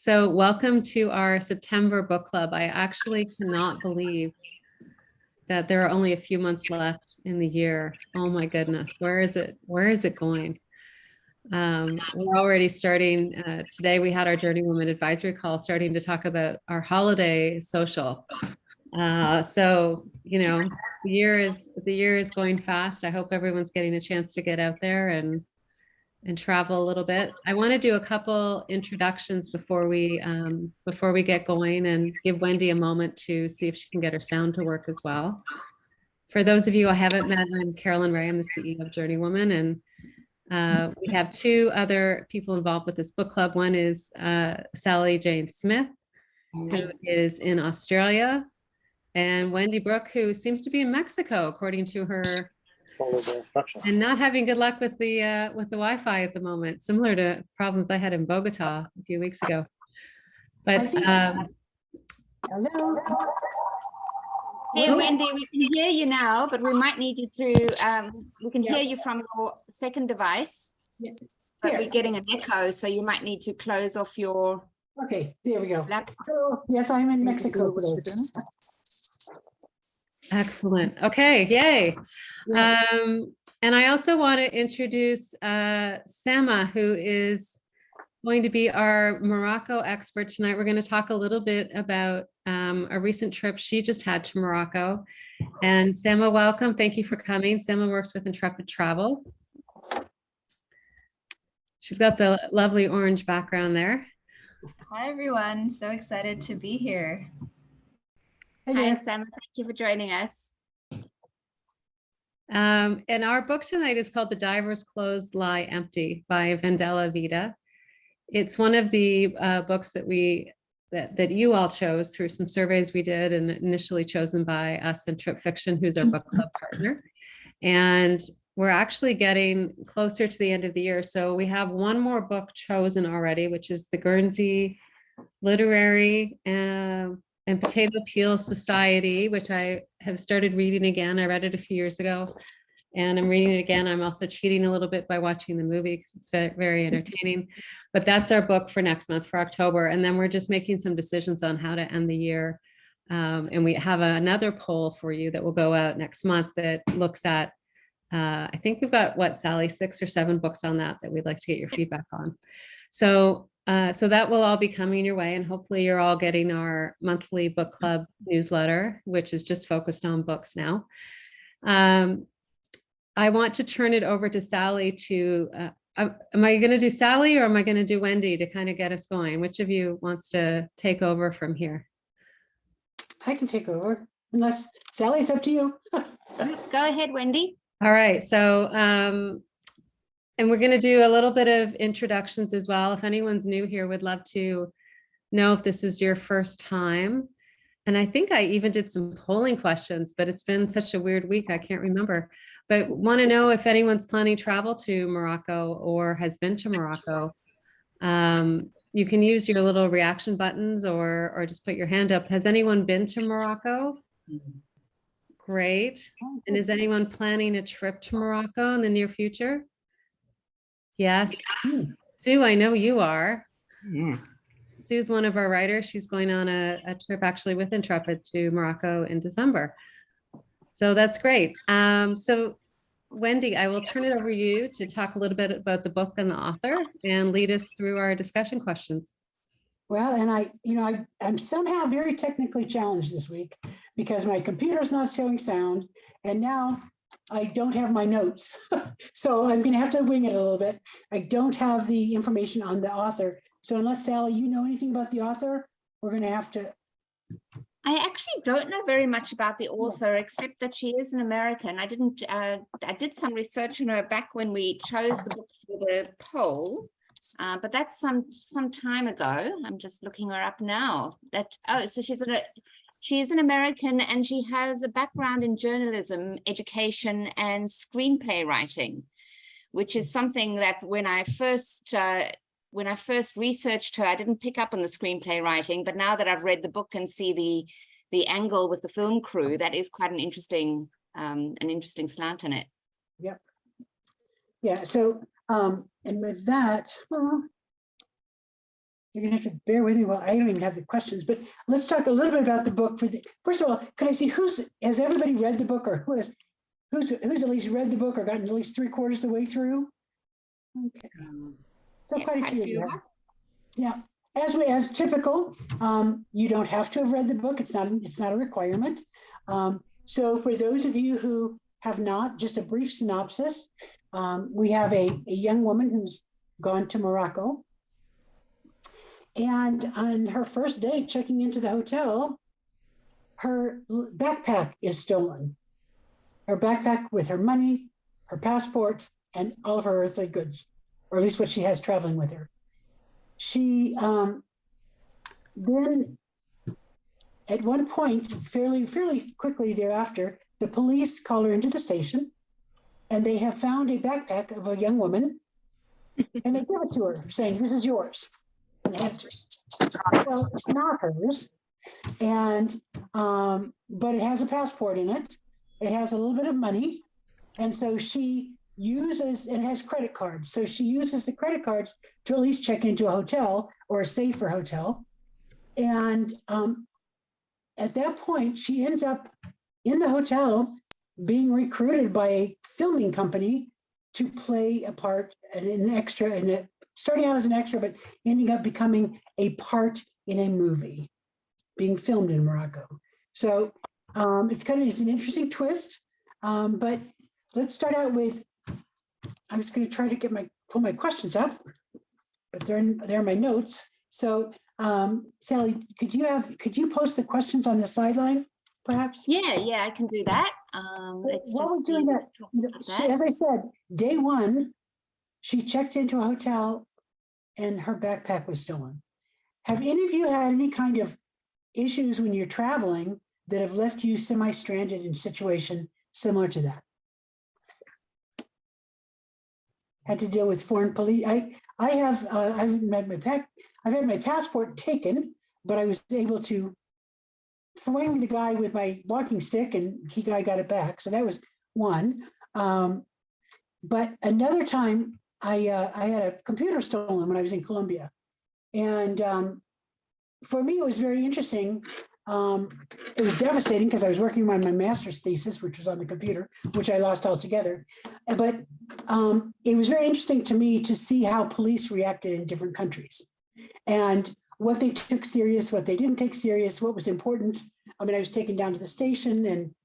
So welcome to our September book club. I actually cannot believe that there are only a few months left in the year. Oh my goodness, where is it? Where is it going? We're already starting. Today we had our JourneyWoman advisory call starting to talk about our holiday social. So, you know, the year is going fast. I hope everyone's getting a chance to get out there and travel a little bit. I want to do a couple introductions before we get going and give Wendy a moment to see if she can get her sound to work as well. For those of you I haven't met, I'm Carolyn Ray. I'm the CEO of JourneyWoman, and we have two other people involved with this book club. One is Sally Jane Smith, who is in Australia, and Wendy Brooke, who seems to be in Mexico, according to her. Follow the instructions. And not having good luck with the Wi-Fi at the moment, similar to problems I had in Bogota a few weeks ago. But Hello. Hey Wendy, we can hear you now, but we might need you to. We can hear you from your second device, but we're getting an echo, so you might need to close off your. Okay, there we go. Laptop. Hello. Yes, I'm in Mexico. excellent. Okay, yay. And I also want to introduce Sama, who is going to be our Morocco expert tonight. We're going to talk a little bit about a recent trip she just had to Morocco. And Sama, welcome. Thank you for coming. Sama works with Intrepid Travel. She's got the lovely orange background there. Hi, everyone. So excited to be here. Hi, Sam. Thank you for joining us. And our book tonight is called The Diver's Clothes Lie Empty by Vendela Vida. It's one of the books that you all chose through some surveys we did, and initially chosen by us and Trip Fiction, who's our book club partner. And we're actually getting closer to the end of the year. So we have one more book chosen already, which is the Guernsey Literary and Potato Peel Society, which I have started reading again. I read it a few years ago and I'm reading it again. I'm also cheating a little bit by watching the movie because it's very, very entertaining. But that's our book for next month, for October. And then we're just making some decisions on how to end the year. And we have another poll for you that will go out next month that looks at, I think we've got, Sally, 6 or 7 books on that we'd like to get your feedback on. So that will all be coming your way, and hopefully you're all getting our monthly book club newsletter, which is just focused on books now. I want to turn it over to Sally to, am I going to do Sally or am I going to do Wendy to kind of get us going? Which of you wants to take over from here? I can take over, unless Sally, it's up to you. Go ahead, Wendy. All right, so and we're going to do a little bit of introductions as well. If anyone's new here, would love to know if this is your first time. And I think I even did some polling questions, but it's been such a weird week, I can't remember. But want to know if anyone's planning travel to Morocco or has been to Morocco. You can use your little reaction buttons or just put your hand up. Has anyone been to Morocco? Great. And is anyone planning a trip to Morocco in the near future? Yes. Sue, I know you are. Yeah. Sue's one of our writers. She's going on a trip actually with Intrepid to Morocco in December. So that's great. So Wendy, I will turn it over to you to talk a little bit about the book and the author and lead us through our discussion questions. Well, and I'm somehow very technically challenged this week because my computer's not showing sound, and now I don't have my notes. So I'm going to have to wing it a little bit. I don't have the information on the author. So unless, Sally, you know anything about the author, we're going to have to. I actually don't know very much about the author, except that she is an American. I did some research on her back when we chose the book for the poll, but that's some time ago. I'm just looking her up now. So she is an American, and she has a background in journalism, education, and screenplay writing, which is something that when I first researched her, I didn't pick up on the screenplay writing, but now that I've read the book and see the angle with the film crew, that is quite an interesting slant on it. Yep. Yeah. So and with that, you're gonna have to bear with me. Well, I don't even have the questions, but let's talk a little bit about the book. First of all, could I see has everybody read the book, or who's at least read the book or gotten at least 3/4 of the way through? Okay. So Yeah, quite a quite a few. few have. of us. Yeah, as typical, you don't have to have read the book. It's not a requirement. So for those of you who have not, just a brief synopsis. We have a young woman who's gone to Morocco. And on her first day checking into the hotel, her backpack is stolen. Her backpack with her money, her passport, and all of her earthly goods, or at least what she has traveling with her. She then, at one point, fairly quickly thereafter, the police call her into the station, and they have found a backpack of a young woman, and they give it to her, saying, "This is yours." And the answer, well, it's not hers, and but it has a passport in it. It has a little bit of money, and so she uses, and it has credit cards. So she uses the credit cards to at least check into a hotel or a safer hotel. And at that point, she ends up in the hotel being recruited by a filming company to play a part, an extra, starting out as an extra, but ending up becoming a part in a movie being filmed in Morocco. So it's an interesting twist. But let's start out with, I'm just going to try to pull my questions up, but they're my notes. So Sally, could you post the questions on the sideline, perhaps? Yeah, I can do that. Let's While we're just doing that, that. as I said, day one, she checked into a hotel and her backpack was stolen. Have any of you had any kind of issues when you're traveling that have left you semi-stranded in a situation similar to that? Had to deal with foreign police. I've had my passport taken, but I was able to swing the guy with my walking stick, and I got it back. So that was one. But another time, I had a computer stolen when I was in Colombia, and for me, it was very interesting. It was devastating because I was working on my master's thesis, which was on the computer, which I lost altogether. But it was very interesting to me to see how police reacted in different countries and what they took serious, what they didn't take serious, what was important. I mean, I was taken down to the station and,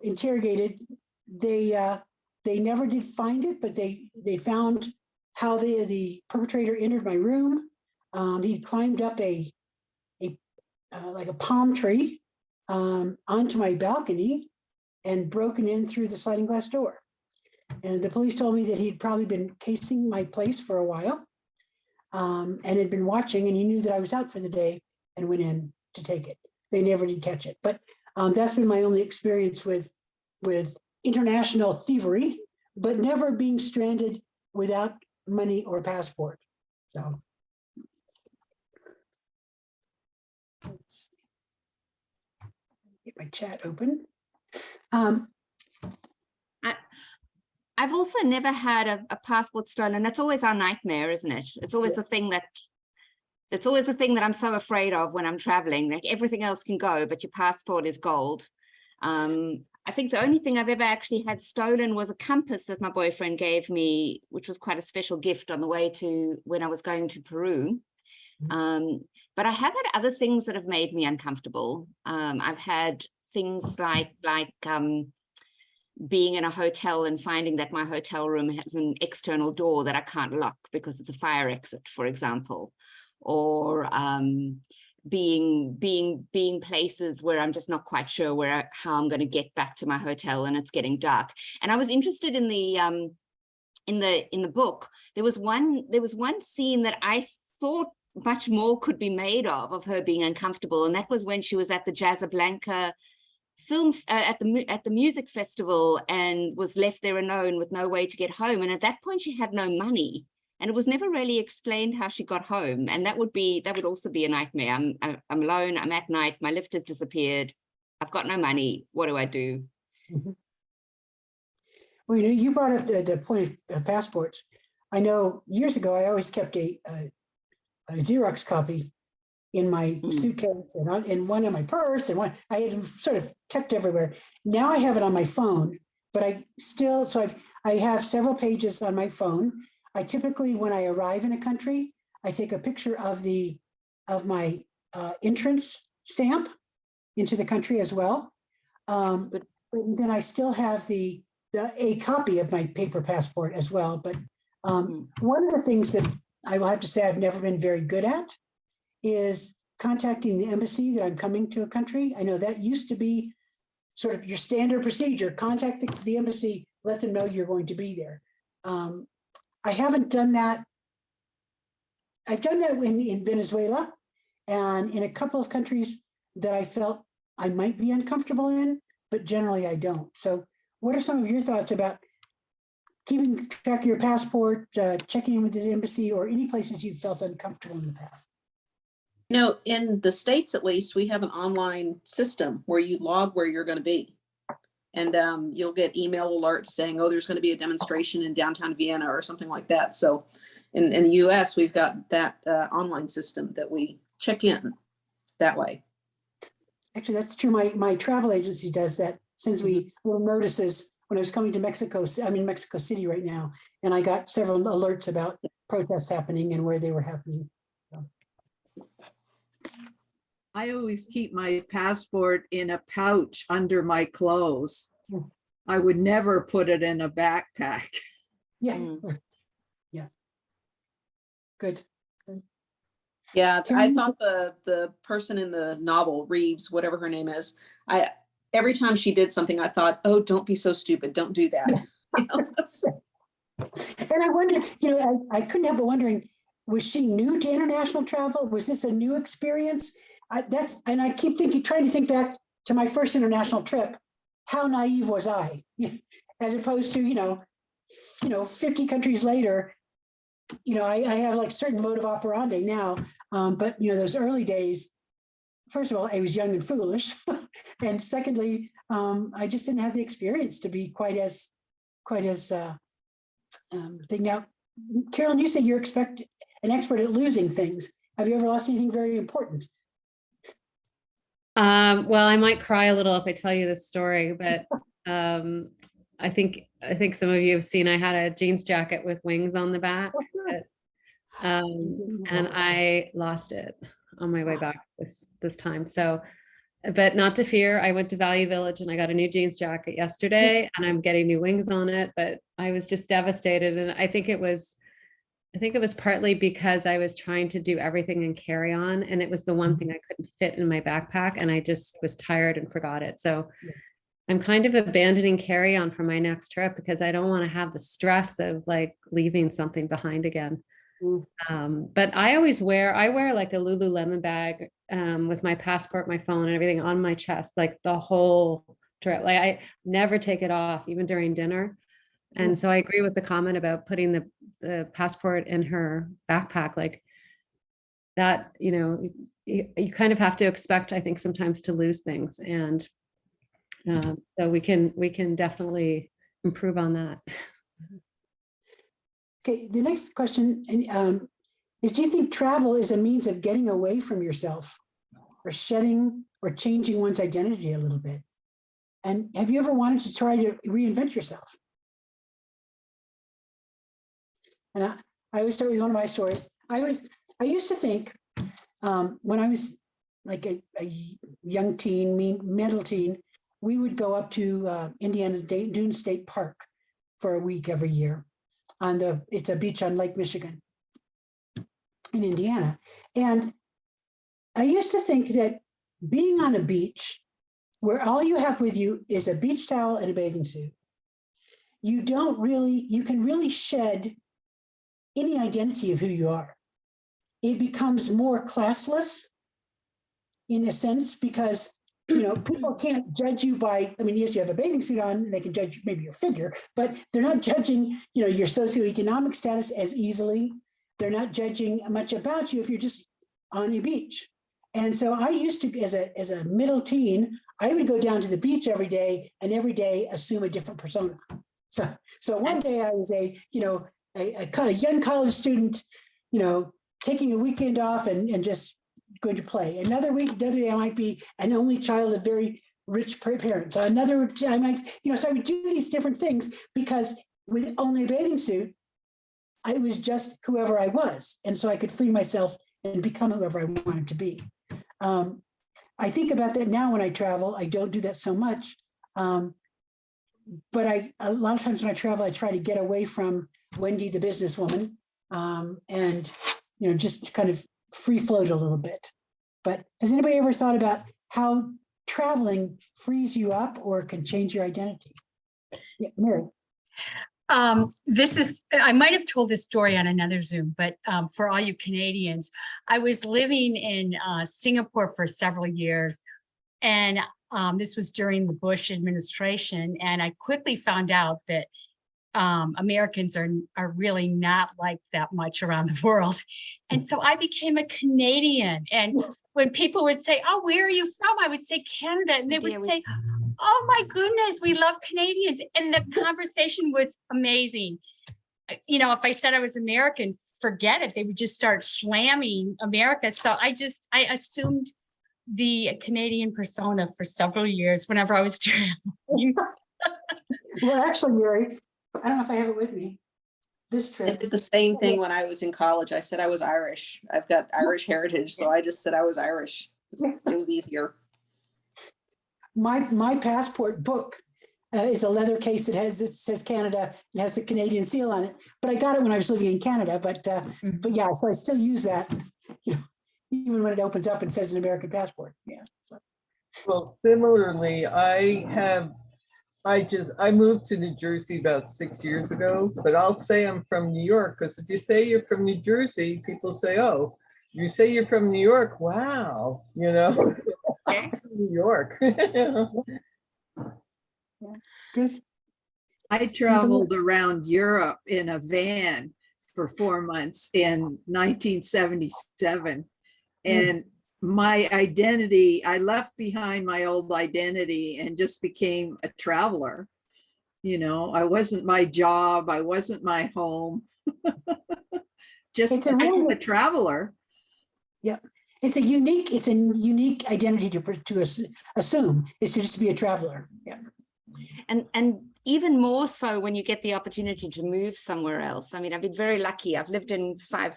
interrogated. They never did find it, but they found how the perpetrator entered my room. He climbed up like a palm tree onto my balcony and broken in through the sliding glass door. And the police told me that he'd probably been casing my place for a while and had been watching, and he knew that I was out for the day and went in to take it. They never did catch it. But that's been my only experience with international thievery, but never being stranded without money or passport. So let's get my chat open. I've also never had a passport stolen. That's always our nightmare, isn't it? It's always the thing that I'm so afraid of when I'm traveling. Like everything else can go, but your passport is gold. I think the only thing I've ever actually had stolen was a compass that my boyfriend gave me, which was quite a special gift on the way to when I was going to Peru. But I have had other things that have made me uncomfortable. I've had things like being in a hotel and finding that my hotel room has an external door that I can't lock because it's a fire exit, for example, or being places where I'm just not quite sure how I'm going to get back to my hotel and it's getting dark. And I was interested in the book. There was one scene that I thought much more could be made of her being uncomfortable, and that was when she was at the Casablanca film at the music festival and was left there alone with no way to get home. And at that point, she had no money, and it was never really explained how she got home. And that would also be a nightmare. I'm alone. I'm at night. My lift has disappeared. I've got no money. What do I do? Mm-hmm. Well, you brought up the point of passports. I know years ago, I always kept a Xerox copy in my suitcase and in one in my purse and one I had them sort of tucked everywhere. Now I have it on my phone, but I have several pages on my phone. I typically, when I arrive in a country, I take a picture of my entrance stamp into the country as well. But then I still have a copy of my paper passport as well. But one of the things that I will have to say I've never been very good at is contacting the embassy that I'm coming to a country. I know that used to be sort of your standard procedure. Contact the embassy, let them know you're going to be there. I haven't done that. I've done that in Venezuela and in a couple of countries that I felt I might be uncomfortable in, but generally I don't. So what are some of your thoughts about keeping track of your passport, checking in with the embassy, or any places you've felt uncomfortable in the past? In the States, at least, we have an online system where you log where you're going to be. And you'll get email alerts saying, oh, there's going to be a demonstration in downtown Vienna or something like that. So in the US, we've got that online system that we check in that way. Actually, that's true. My travel agency does that, sends me little notices when I was coming to Mexico. I'm in Mexico City right now, and I got several alerts about protests happening and where they were happening. So. I always keep my passport in a pouch under my clothes. I would never put it in a backpack. Yeah. Yeah. Good. Yeah, I thought the person in the novel, Reeves, whatever her name is, every time she did something, I thought, oh, don't be so stupid. Don't do that. And I wonder, I couldn't help but wondering, was she new to international travel? Was this a new experience? And I keep trying to think back to my first international trip. How naive was I? As opposed to, 50 countries later, I have like certain mode of operandi now. But those early days, first of all, I was young and foolish. And secondly, I just didn't have the experience to be quite as thing. Now, Carolyn, you say you're an expert at losing things. Have you ever lost anything very important? Well, I might cry a little if I tell you this story, but I think some of you have seen I had a jeans jacket with wings on the back, and I lost it on my way back this time. So, but not to fear, I went to Value Village and I got a new jeans jacket yesterday, and I'm getting new wings on it. But I was just devastated, and I think it was partly because I was trying to do everything in carry-on, and it was the one thing I couldn't fit in my backpack, and I just was tired and forgot it. So I'm kind of abandoning carry-on for my next trip because I don't want to have the stress of like leaving something behind again. But I wear like a Lululemon bag with my passport, my phone, and everything on my chest, like the whole trip. Like I never take it off, even during dinner. And so I agree with the comment about putting the passport in her backpack, like that, you kind of have to expect, I think, sometimes to lose things. And so we can definitely improve on that. Okay, the next question is, do you think travel is a means of getting away from yourself or shedding or changing one's identity a little bit? And have you ever wanted to try to reinvent yourself? And I always start with one of my stories. I used to think when I was like a young teen, middle teen, we would go up to Indiana's Dune State Park for a week every year. It's a beach on Lake Michigan in Indiana. And I used to think that being on a beach where all you have with you is a beach towel and a bathing suit, you can really shed any identity of who you are. It becomes more classless in a sense because, people can't judge you by, yes, you have a bathing suit on, and they can judge maybe your figure, but they're not judging, your socioeconomic status as easily. They're not judging much about you if you're just on a beach. And so I used to, as a middle teen, I would go down to the beach every day and every day assume a different persona. So one day I was a young college student, taking a weekend off and just going to play. Another day I might be an only child of very rich parents. Another, I might, so I would do these different things because with only a bathing suit, I was just whoever I was. And so I could free myself and become whoever I wanted to be. I think about that now when I travel. I don't do that so much. But a lot of times when I travel, I try to get away from Wendy, the businesswoman, and, just kind of free float a little bit. But has anybody ever thought about how traveling frees you up or can change your identity? Yeah, Mary. I might have told this story on another Zoom, but for all you Canadians, I was living in Singapore for several years, and this was during the Bush administration, and I quickly found out that Americans are really not like that much around the world. And so I became a Canadian. And when people would say, "Oh, where are you from?" I would say Canada. And they would say, "Oh my goodness, we love Canadians." And the conversation was amazing. If I said I was American, forget it. They would just start slamming America. So I assumed the Canadian persona for several years whenever I was traveling. Well, actually, Mary, I don't know if I have it with me. This I trip. did the same thing when I was in college. I said I was Irish. I've got Irish heritage, so I just said I was Irish. It was easier. My passport book is a leather case that says Canada and has the Canadian seal on it. But I got it when I was living in Canada. But yeah, so I still use that, even when it opens up and says an American passport. Yeah. So. Well, similarly, I moved to New Jersey about 6 years ago, but I'll say I'm from New York, because if you say you're from New Jersey, people say, "Oh, you say you're from New York? Wow." I'm from New York. Yeah. Good. I traveled around Europe in a van for 4 months in 1977. And my identity, I left behind my old identity and just became a traveler. I wasn't my job. I wasn't my home. Just a traveler. Yeah. It's a unique identity to assume is to just be a traveler. Yeah. And even more so when you get the opportunity to move somewhere else. I mean, I've been very lucky. I've lived in five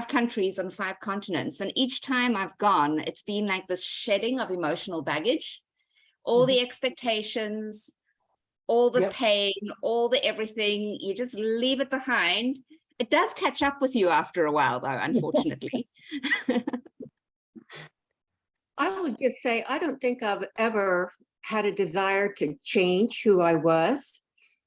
countries on 5 continents. And each time I've gone, it's been like this shedding of emotional baggage, all the expectations, all the pain, all the everything. You just leave it behind. It does catch up with you after a while, though, unfortunately. I would just say, I don't think I've ever had a desire to change who I was,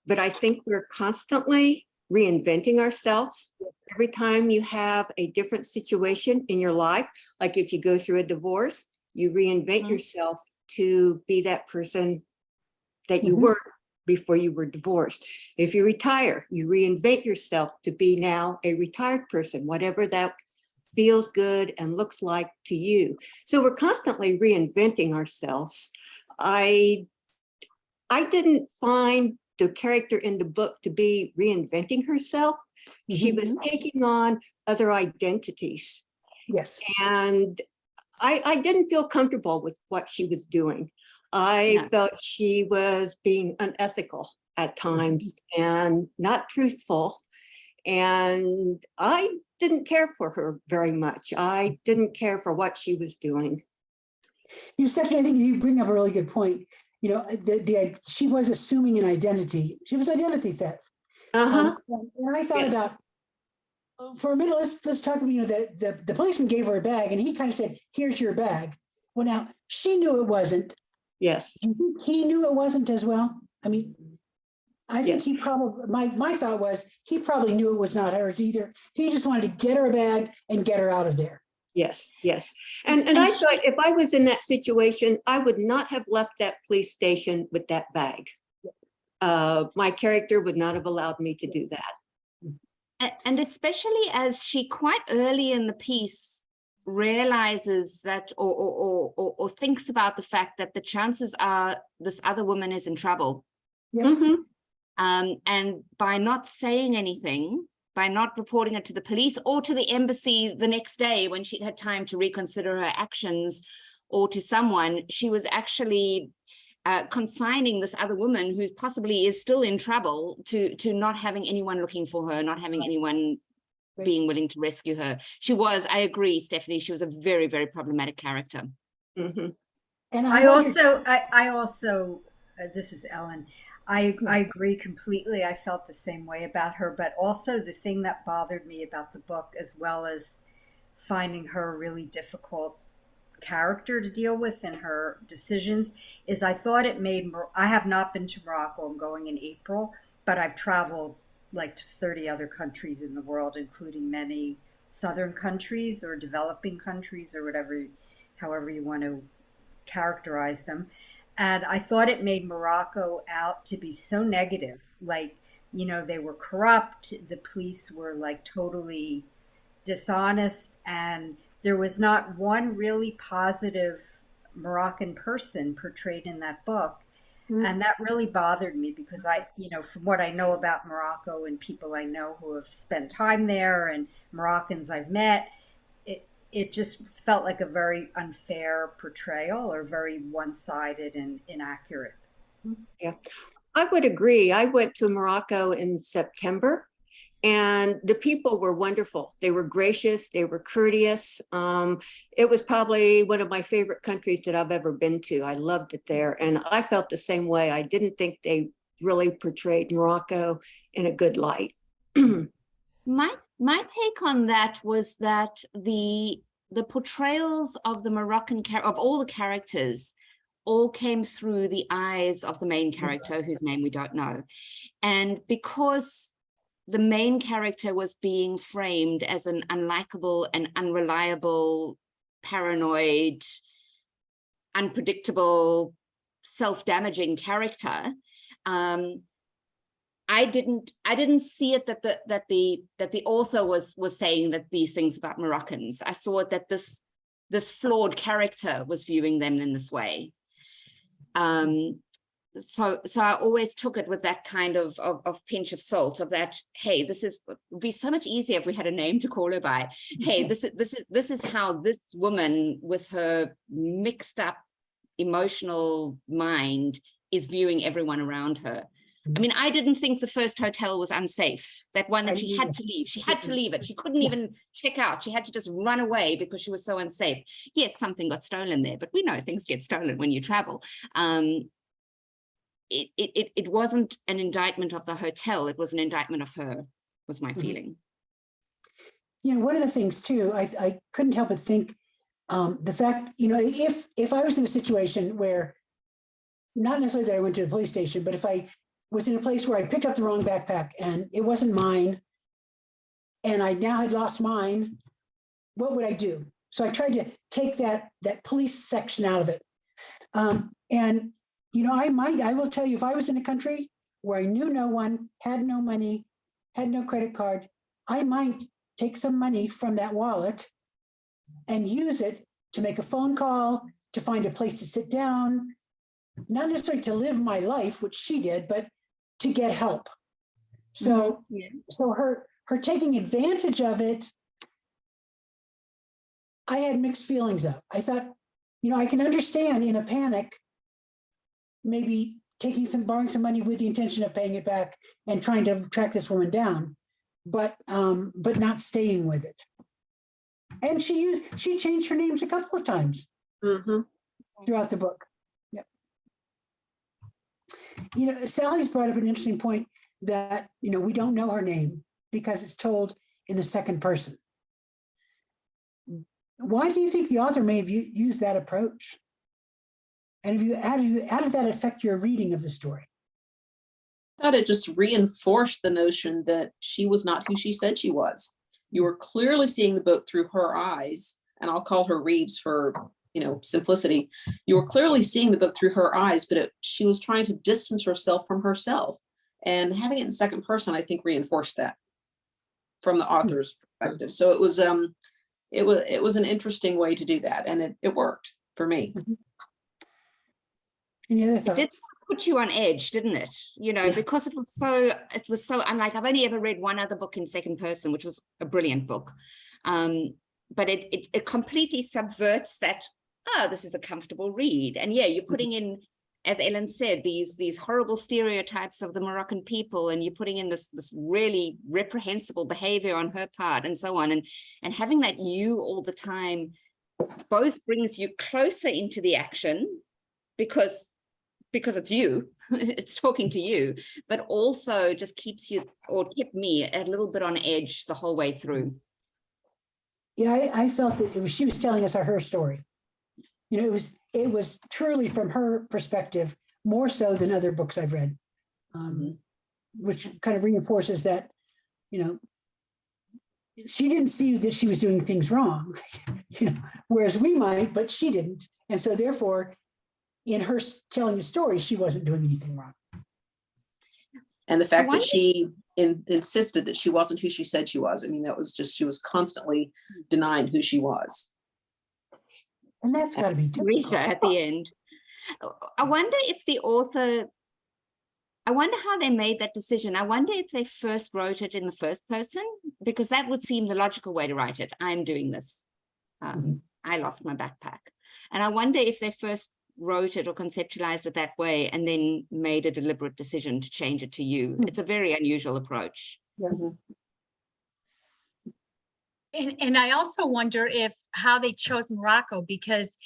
but I think we're constantly reinventing ourselves. Every time you have a different situation in your life, like if you go through a divorce, you reinvent yourself to be that person that you were before you were divorced. If you retire, you reinvent yourself to be now a retired person, whatever that feels good and looks like to you. So we're constantly reinventing ourselves. I didn't find the character in the book to be reinventing herself. She was taking on other identities. Yes. And I didn't feel comfortable with what she was doing. I felt she was being unethical at times and not truthful. And I didn't care for her very much. I didn't care for what she was doing. Stephanie, I think you bring up a really good point. She was assuming an identity. She was identity theft. And I thought about, for a minute, let's talk about, the policeman gave her a bag and he kind of said, "Here's your bag." Well, now she knew it wasn't. Yes. Do you think he knew it wasn't as well? I mean, I think he probably, my thought was he probably knew it was not hers either. He just wanted to get her a bag and get her out of there. Yes, yes. And I thought if I was in that situation, I would not have left that police station with that bag. My character would not have allowed me to do that. And especially as she quite early in the piece realizes that or thinks about the fact that the chances are this other woman is in trouble. Yeah. And by not saying anything, not reporting it to the police or to the embassy the next day when she'd had time to reconsider her actions, or to someone, she was actually consigning this other woman who possibly is still in trouble to not having anyone looking for her, not having anyone being willing to rescue her. She was, I agree, Stephanie, she was a very, very problematic character. Mhm. And I wondered- also, this is Ellen. I agree completely. I felt the same way about her, but also the thing that bothered me about the book, as well as finding her a really difficult character to deal with and her decisions, is I thought it made, I have not been to Morocco. I'm going in April, but I've traveled like to 30 other countries in the world, including many southern countries or developing countries or whatever, however you want to characterize them. And I thought it made Morocco out to be so negative. Like, you know, they were corrupt. The police were like totally dishonest. And there was not one really positive Moroccan person portrayed in that book. And that really bothered me because I, you know, from what I know about Morocco and people I know who have spent time there and Moroccans I've met, it just felt like a very unfair portrayal or very one-sided and inaccurate. Yeah, I would agree. I went to Morocco in September and the people were wonderful. They were gracious, they were courteous. It was probably one of my favorite countries that I've ever been to. I loved it there. And I felt the same way. I didn't think they really portrayed Morocco in a good light. My take on that was that the portrayals of the Moroccan of all the characters all came through the eyes of the main character, whose name we don't know. And because the main character was being framed as an unlikable and unreliable, paranoid, unpredictable, self-damaging character, I didn't see it that the author was saying that these things about Moroccans. I saw it that this flawed character was viewing them in this way. So I always took it with that kind of pinch of salt of that, hey, would be so much easier if we had a name to call her by. Hey, this is how this woman with her mixed up emotional mind is viewing everyone around her. I mean, I didn't think the first hotel was unsafe. That one that she had to leave. She had to leave it. She couldn't even check out. She had to just run away because she was so unsafe. Yes, something got stolen there, but we know things get stolen when you travel. It wasn't an indictment of the hotel. It was an indictment of her, was my feeling. You know, one of the things too, I couldn't help but think the fact, you know, if I was in a situation where, not necessarily that I went to the police station, but if I was in a place where I picked up the wrong backpack and it wasn't mine, and I now had lost mine, what would I do? So I tried to take that police section out of it. And, you know, I will tell you, if I was in a country where I knew no one, had no money, had no credit card, I might take some money from that wallet and use it to make a phone call, to find a place to sit down, not necessarily to live my life, which she did, but to get help. So, so her taking advantage of it, I had mixed feelings of. I thought, you know, I can understand in a panic, maybe borrowing some money with the intention of paying it back and trying to track this woman down, but not staying with it. And she changed her names a couple of times throughout the book. Yep. You know, Sally's brought up an interesting point that, you know, we don't know her name because it's told in the second person. Why do you think the author may have used that approach? And how did that affect your reading of the story? I thought it just reinforced the notion that she was not who she said she was. You were clearly seeing the book through her eyes, and I'll call her Reeves for, you know, simplicity. You were clearly seeing the book through her eyes, but she was trying to distance herself from herself. And having it in second person, I think, reinforced that from the author's perspective. So it was an interesting way to do that, and it worked for me. Any other thoughts? put you on edge, didn't it? You know, Yeah. because it was so, I'm like, I've only ever read one other book in second person, which was a brilliant book. But it completely subverts that, oh, this is a comfortable read. And yeah, you're putting in, as Ellen said, these horrible stereotypes of the Moroccan people, and you're putting in this really reprehensible behavior on her part and so on. And having that you all the time both brings you closer into the action because it's you, it's talking to you, but also just keeps you, or kept me a little bit on edge the whole way through. Yeah, I felt that she was telling us her story. You know, it was truly from her perspective, more so than other books I've read, which kind of reinforces that, you know, she didn't see that she was doing things wrong, you know, whereas we might, but she didn't. And so therefore, in her telling the story, she wasn't doing anything wrong. And the fact that she insisted that she wasn't who she said she was. I mean, that was just, she was constantly denying who she was. And that's got to be difficult. Rita at the end. I wonder if the author, I wonder how they made that decision. I wonder if they first wrote it in the first person, because that would seem the logical way to write it. I'm doing this. I lost my backpack. And I wonder if they first wrote it or conceptualized it that way and then made a deliberate decision to change it to you. It's a very unusual approach. Yeah. And I also wonder if how they chose Morocco, because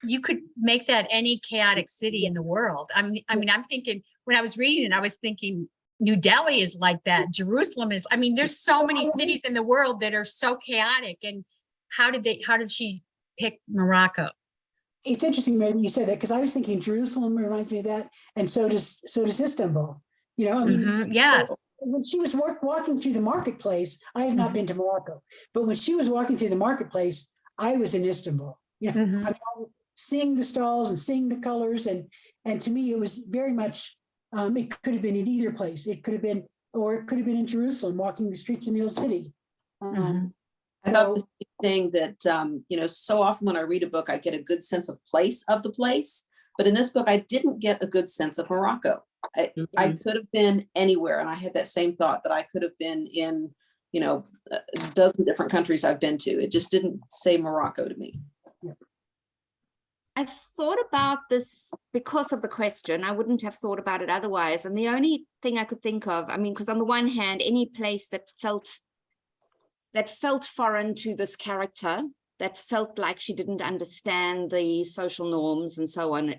you could make that any chaotic city in the world. I mean, I'm thinking, when I was reading it, I was thinking New Delhi is like that. Jerusalem is, I mean, there's so many cities in the world that are so chaotic. And how did she pick Morocco? It's interesting, maybe you said that, because I was thinking Jerusalem reminds me of that, and so does Istanbul. You know, I mean, yes. When she was walking through the marketplace, I have not been to Morocco, but when she was walking through the marketplace, I was in Istanbul. You know, I mean, I was seeing the stalls and seeing the colors, and to me, it was very much. It could have been in either place. It could have been, or it could have been in Jerusalem, walking the streets in the old city. I thought the same thing that, you know, so often when I read a book, I get a good sense of the place. But in this book, I didn't get a good sense of Morocco. I could have been anywhere. And I had that same thought that I could have been in, you know, a dozen different countries I've been to. It just didn't say Morocco to me. I thought about this because of the question. I wouldn't have thought about it otherwise. And the only thing I could think of, I mean, because on the one hand, any place that felt foreign to this character, that felt like she didn't understand the social norms and so on,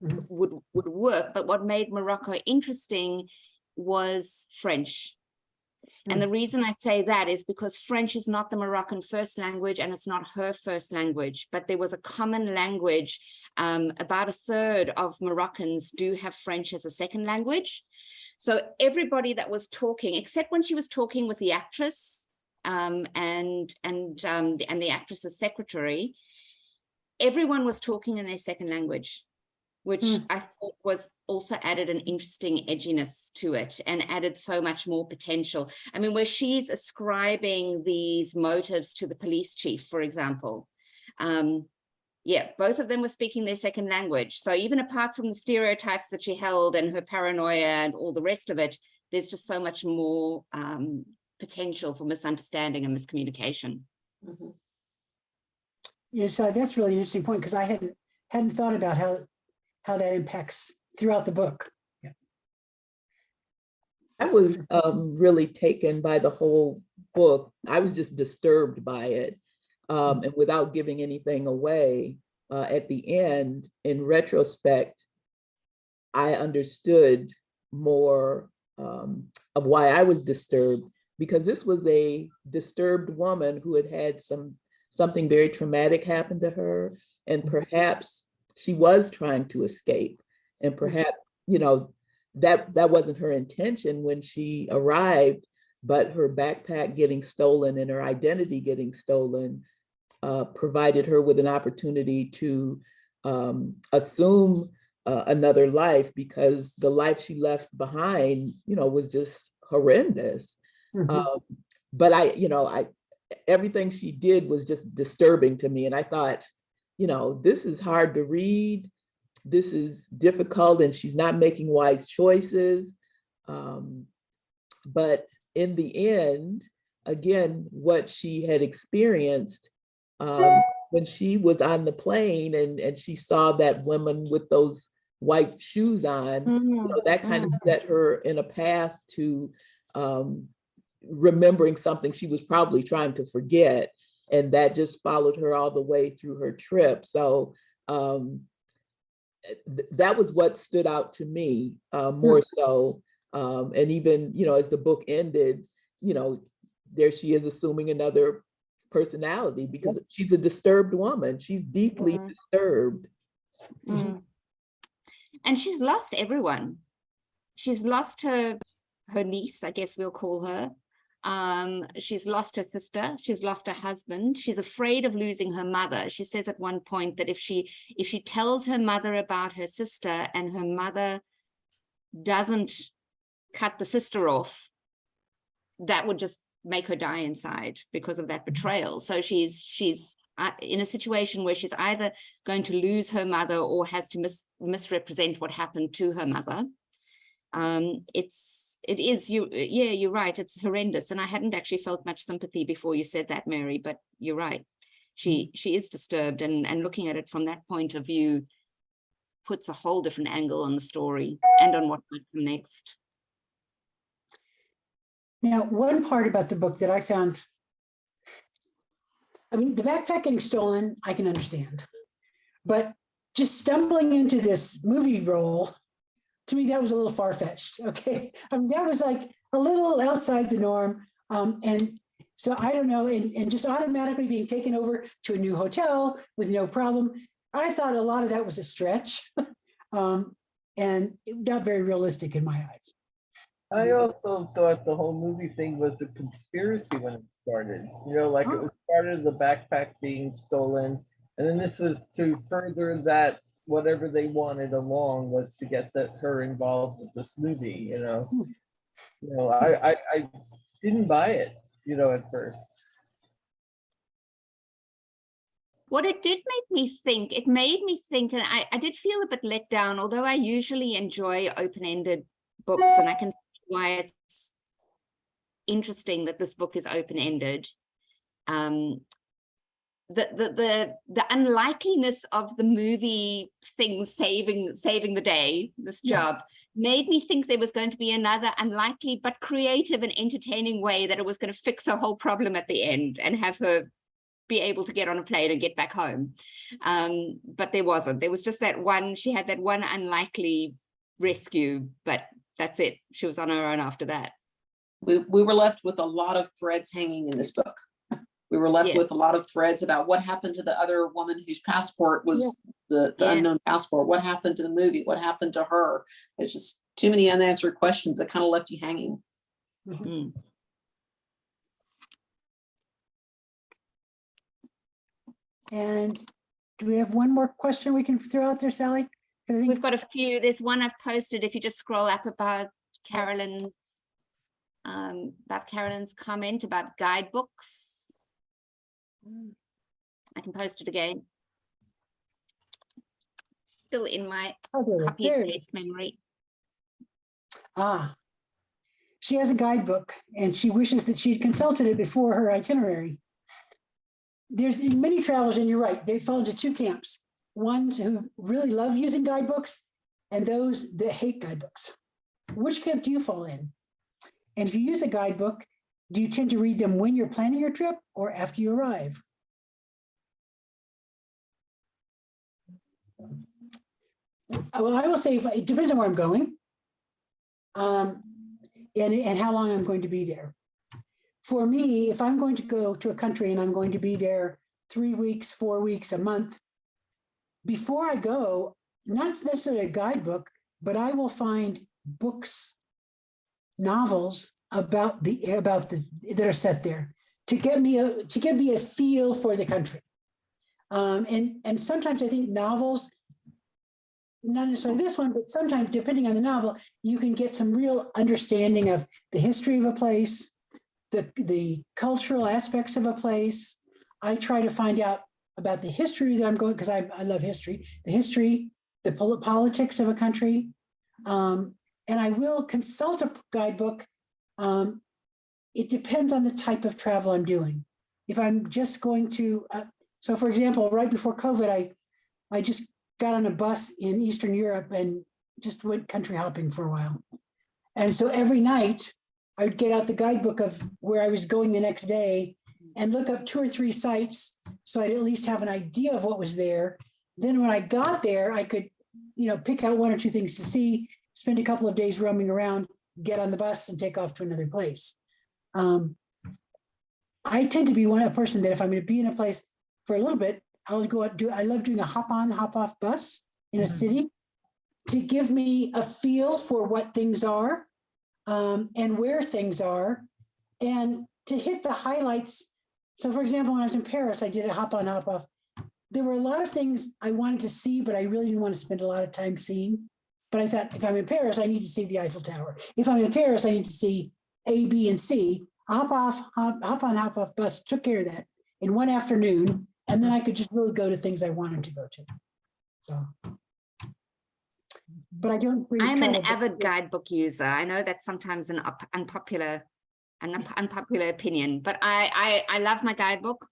would work. But what made Morocco interesting was French. And the reason I say that is because French is not the Moroccan first language, and it's not her first language, but there was a common language. About a third of Moroccans do have French as a second language. So everybody that was talking, except when she was talking with the actress and the actress's secretary, everyone was talking in their second language, which I thought was also added an interesting edginess to it and added so much more potential. I mean, where she's ascribing these motives to the police chief, for example, yeah, both of them were speaking their second language. So even apart from the stereotypes that she held and her paranoia and all the rest of it, there's just so much more potential for misunderstanding and miscommunication. Yeah, so that's really an interesting point, because I hadn't thought about how that impacts throughout the book. Yeah. I was really taken by the whole book. I was just disturbed by it. And without giving anything away, at the end, in retrospect, I understood more of why I was disturbed, because this was a disturbed woman who had something very traumatic happen to her, and perhaps she was trying to escape, and perhaps, you know, that wasn't her intention when she arrived, but her backpack getting stolen and her identity getting stolen provided her with an opportunity to assume another life, because the life she left behind, you know, was just horrendous. But everything she did was just disturbing to me. And I thought, you know, this is hard to read. this is difficult and she's not making wise choices. But in the end, again, what she had experienced when she was on the plane and she saw that woman with those white shoes on, you know, that kind of set her in a path to remembering something she was probably trying to forget. And that just followed her all the way through her trip. So that was what stood out to me more so. And even, you know, as the book ended, you know, there she is assuming another personality because she's a disturbed woman. She's deeply disturbed. And she's lost everyone. She's lost her niece, I guess we'll call her. She's lost her sister. She's lost her husband. She's afraid of losing her mother. She says at one point that if she tells her mother about her sister and her mother doesn't cut the sister off, that would just make her die inside because of that betrayal. So she's in a situation where she's either going to lose her mother or has to misrepresent what happened to her mother. You're right, it's horrendous. And I hadn't actually felt much sympathy before you said that, Mary, but you're right. She is disturbed, and looking at it from that point of view puts a whole different angle on the story and on what might come next. Now, one part about the book that I found, I mean, the backpack getting stolen, I can understand. But just stumbling into this movie role, to me, that was a little far-fetched, okay? I mean, that was like a little outside the norm. And so I don't know, and just automatically being taken over to a new hotel with no problem. I thought a lot of that was a stretch and not very realistic in my eyes. I also thought the whole movie thing was a conspiracy when it started. You know, like it was started the backpack being stolen, and then this was to further that whatever they wanted along was to get her involved with this movie. You know, I didn't buy it, you know, at first. What it did make me think, it made me think, and I did feel a bit let down, although I usually enjoy open-ended books, and I can see why it's interesting that this book is open-ended. The unlikeliness of the movie thing saving the day, this job, made me think there was going to be another unlikely but creative and entertaining way that it was going to fix her whole problem at the end and have her be able to get on a plane and get back home. But there wasn't. There was just that one, she had that one unlikely rescue, but that's it. She was on her own after that. We were left with a lot of threads hanging in this book. We were left with a lot of threads about what happened to the other woman whose passport was the unknown passport. What happened to the movie? What happened to her? It's just too many unanswered questions that kind of left you hanging. And do we have one more question we can throw out there, Sally? We've got a few. There's one I've posted. If you just scroll up about Carolyn's comment about guidebooks. I can post it again. Still in my copy and paste memory. She has a guidebook and she wishes that she'd consulted it before her itinerary. There's many travelers, and you're right, they fall into two camps. Ones who really love using guidebooks and those that hate guidebooks. Which camp do you fall in? And if you use a guidebook, do you tend to read them when you're planning your trip or after you arrive? Well, I will say it depends on where I'm going and how long I'm going to be there. For me, if I'm going to go to a country and I'm going to be there 3 weeks, 4 weeks, a month, before I go, not necessarily a guidebook, but I will find books, novels about that are set there to get me a feel for the country. And sometimes I think novels, not necessarily this one, but sometimes depending on the novel, you can get some real understanding of the history of a place, the cultural aspects of a place. I try to find out about the history that I'm going, because I love history, the history, the politics of a country. And I will consult a guidebook. It depends on the type of travel I'm doing. If I'm just going to, so for example, right before COVID, I just got on a bus in Eastern Europe and just went country hopping for a while. And so every night I would get out the guidebook of where I was going the next day and look up 2 or 3 sites so I'd at least have an idea of what was there. Then when I got there, I could, pick out 1 or 2 things to see, spend a couple of days roaming around, get on the bus and take off to another place. I tend to be a person that if I'm going to be in a place for a little bit, I love doing a hop on, hop off bus in a city to give me a feel for what things are and where things are and to hit the highlights. So for example, when I was in Paris, I did a hop on, hop off. There were a lot of things I wanted to see, but I really didn't want to spend a lot of time seeing. But I thought if I'm in Paris, I need to see the Eiffel Tower. If I'm in Paris, I need to see A, B, and C. Hop on, hop off bus took care of that in one afternoon. And then I could just really go to things I wanted to go to. So, but I don't. I'm an avid guidebook user. I know that's sometimes an unpopular opinion, but I love my guidebook.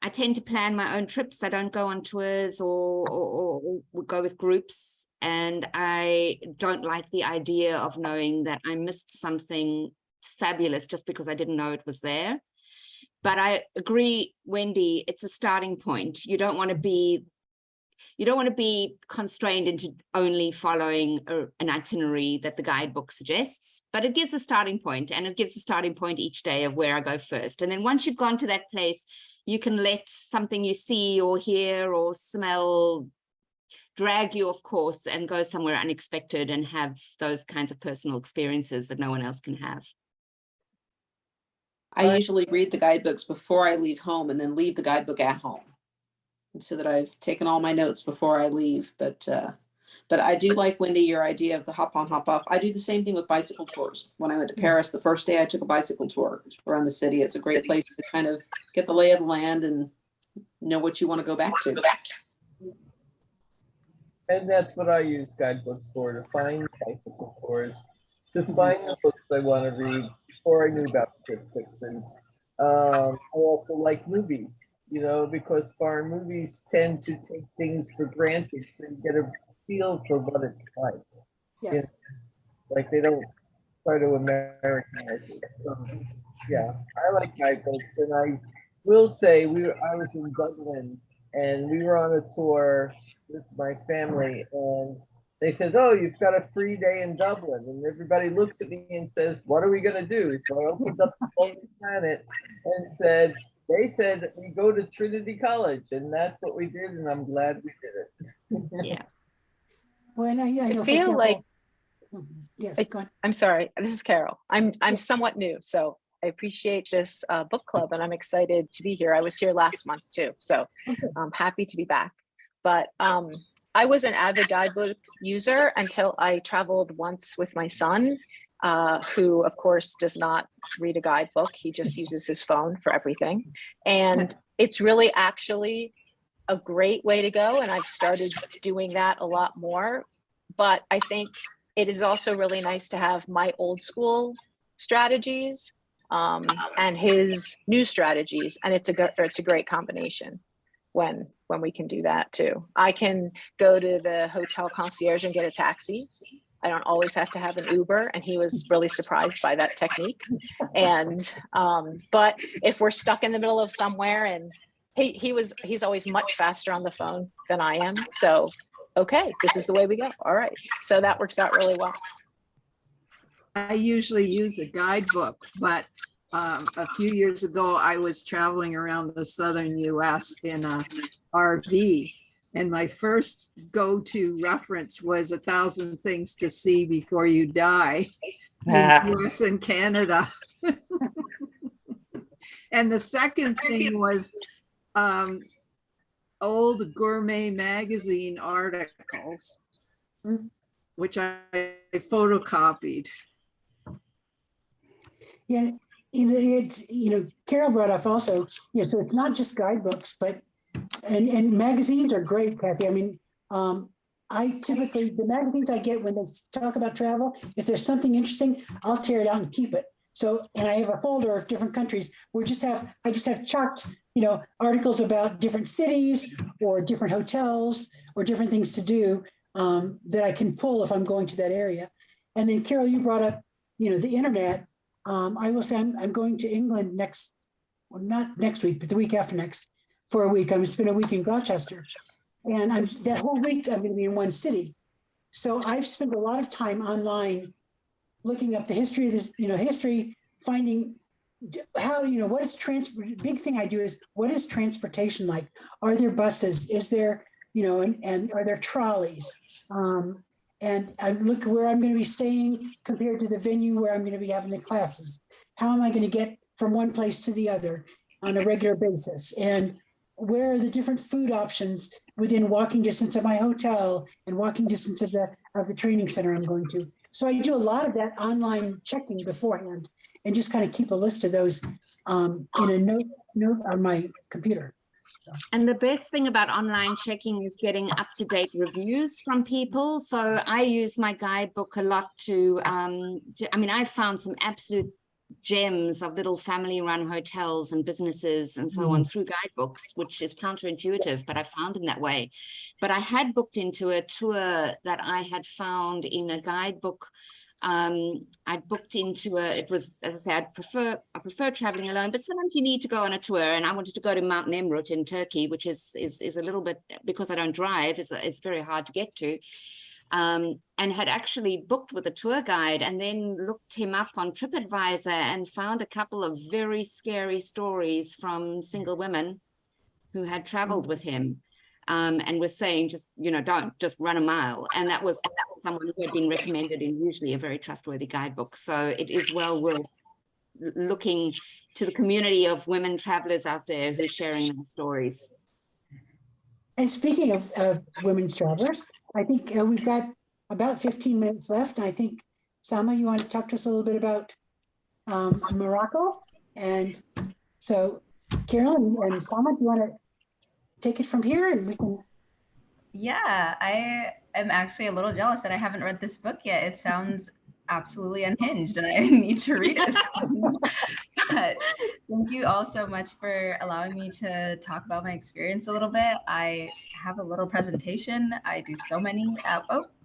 I tend to plan my own trips. I don't go on tours or go with groups. And I don't like the idea of knowing that I missed something fabulous just because I didn't know it was there. But I agree, Wendy, it's a starting point. You don't want to be constrained into only following an itinerary that the guidebook suggests, but it gives a starting point, and it gives a starting point each day of where I go first. And then once you've gone to that place, you can let something you see or hear or smell drag you off course and go somewhere unexpected and have those kinds of personal experiences that no one else can have. I usually read the guidebooks before I leave home and then leave the guidebook at home, so that I've taken all my notes before I leave. But I do like, Wendy, your idea of the hop on, hop off. I do the same thing with bicycle tours. When I went to Paris, the first day I took a bicycle tour around the city. It's a great place to kind of get the lay of the land and know what you want to go back to. And that's what I use guidebooks for, to find bicycle tours, to find the books I want to read before I knew about trip fiction. I also like movies, because foreign movies tend to take things for granted, so you get a feel for what it's like. Yeah. Like they don't try to Americanize it. Yeah, I like guidebooks, and I will say I was in Dublin, and we were on a tour with my family, and they said, "Oh, you've got a free day in Dublin," and everybody looks at me and says, "What are we going to do?" So I opened up the Lonely Planet and they said we go to Trinity College, and that's what we did, and I'm glad we did it. Yeah. Well, I know, feel like, yes, go on. I'm sorry, this is Carol. I'm somewhat new, so I appreciate this book club, and I'm excited to be here. I was here last month too, so I'm happy to be back. But I was an avid guidebook user until I traveled once with my son, who of course does not read a guidebook. He just uses his phone for everything. And it's really actually a great way to go. And I've started doing that a lot more. But I think it is also really nice to have my old school strategies and his new strategies. And it's a great combination when we can do that too. I can go to the hotel concierge and get a taxi. I don't always have to have an Uber, and he was really surprised by that technique. And but if we're stuck in the middle of somewhere, and he's always much faster on the phone than I am. So okay, this is the way we go. All right. So that works out really well. I usually use a guidebook, but a few years ago, I was traveling around the southern US in a RV, and my first go-to reference was 1,000 Things to See Before You Die in US and Canada. And the second thing was old gourmet magazine articles, which I photocopied. Yeah, it's, Carol brought up also, so it's not just guidebooks, but, and magazines are great, Kathy. I mean, I typically, the magazines I get when they talk about travel, if there's something interesting, I'll tear it out and keep it. So, and I have a folder of different countries where I just have chocked, articles about different cities or different hotels or different things to do that I can pull if I'm going to that area. And then Carol, you brought up, the internet. I will say I'm going to England not next week, but the week after next for a week. I'm going to spend a week in Gloucester. And that whole week I'm going to be in one city. So I've spent a lot of time online looking up the history of this, history, finding how, what is big thing I do is what is transportation like? Are there buses? Is there, and are there trolleys? And I look where I'm going to be staying compared to the venue where I'm going to be having the classes. How am I going to get from one place to the other on a regular basis? And where are the different food options within walking distance of my hotel and walking distance of the training center I'm going to? So I do a lot of that online checking beforehand and just kind of keep a list of those in a note on my computer. And the best thing about online checking is getting up-to-date reviews from people. So I use my guidebook a lot I found some absolute gems of little family-run hotels and businesses and so on through guidebooks, which is counterintuitive, but I found them that way. But I had booked into a tour that I had found in a guidebook. I'd booked into it was, as I said, I prefer traveling alone, but sometimes you need to go on a tour, and I wanted to go to Mount Nemrut in Turkey, which is a little bit, because I don't drive, it's very hard to get to. And had actually booked with a tour guide and then looked him up on TripAdvisor and found a couple of very scary stories from single women who had traveled with him. And was saying, don't just run a mile. And that was someone who had been recommended in usually a very trustworthy guidebook. So it is well worth looking to the community of women travelers out there who are sharing their stories. And speaking of women travelers, I think we've got about 15 minutes left. And I think, Sama, you want to talk to us a little bit about Morocco? And so, Carolyn and Sama, do you want to take it from here and we can. Yeah, I am actually a little jealous that I haven't read this book yet. It sounds absolutely unhinged and I need to read it. But thank you all so much for allowing me to talk about my experience a little bit. I have a little presentation. I do so many.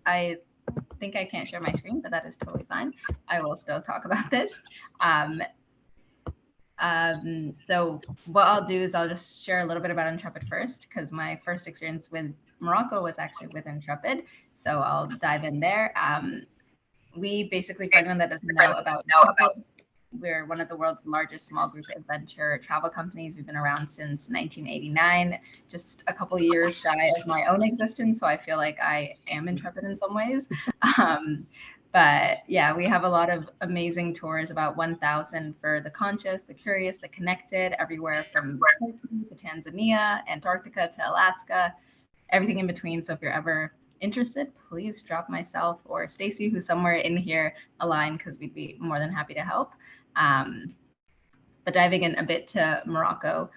I think I can't share my screen, but that is totally fine. I will still talk about this. So what I'll do is I'll just share a little bit about Intrepid first, because my first experience with Morocco was actually with Intrepid. So I'll dive in there. We basically, for anyone that doesn't know about Intrepid, we're one of the world's largest small group adventure travel companies. We've been around since 1989, just a couple of years shy of my own existence. So I feel like I am Intrepid in some ways. But yeah, we have a lot of amazing tours, about 1,000 for the conscious, the curious, the connected, everywhere from Turkey to Tanzania, Antarctica to Alaska, everything in between. So if you're ever interested, please drop myself or Stacy, who's somewhere in here, a line, because we'd be more than happy to help. But diving in a bit to Morocco,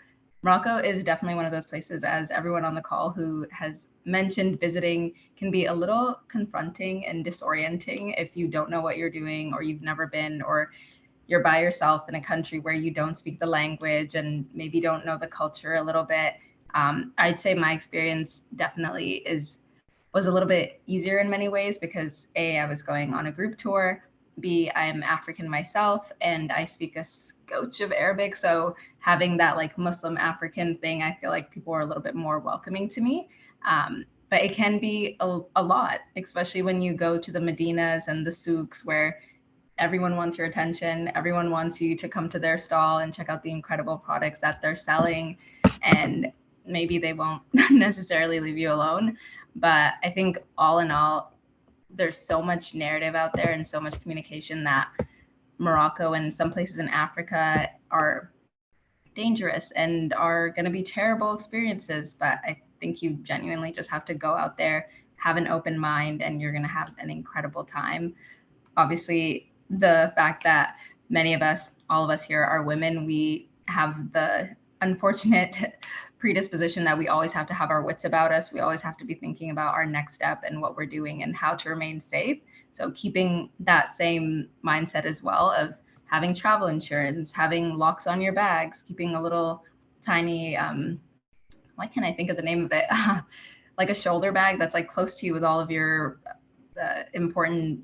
Morocco is definitely one of those places, as everyone on the call who has mentioned visiting, can be a little confronting and disorienting if you don't know what you're doing, or you've never been, or you're by yourself in a country where you don't speak the language and maybe don't know the culture a little bit. I'd say my experience definitely was a little bit easier in many ways because A, I was going on a group tour, B, I'm African myself and I speak a scotch of Arabic. So having that like Muslim African thing, I feel like people are a little bit more welcoming to me. But it can be a lot, especially when you go to the Medinas and the souks where everyone wants your attention. Everyone wants you to come to their stall and check out the incredible products that they're selling. And maybe they won't necessarily leave you alone. But I think all in all, there's so much narrative out there and so much communication that Morocco and some places in Africa are dangerous and are going to be terrible experiences. But I think you genuinely just have to go out there, have an open mind, and you're going to have an incredible time. Obviously, the fact that many of us, all of us here are women, we have the unfortunate predisposition that we always have to have our wits about us. We always have to be thinking about our next step and what we're doing and how to remain safe. So keeping that same mindset as well of having travel insurance, having locks on your bags, keeping a little tiny, why can't I think of the name of it? Like a shoulder bag that's like close to you with all of your important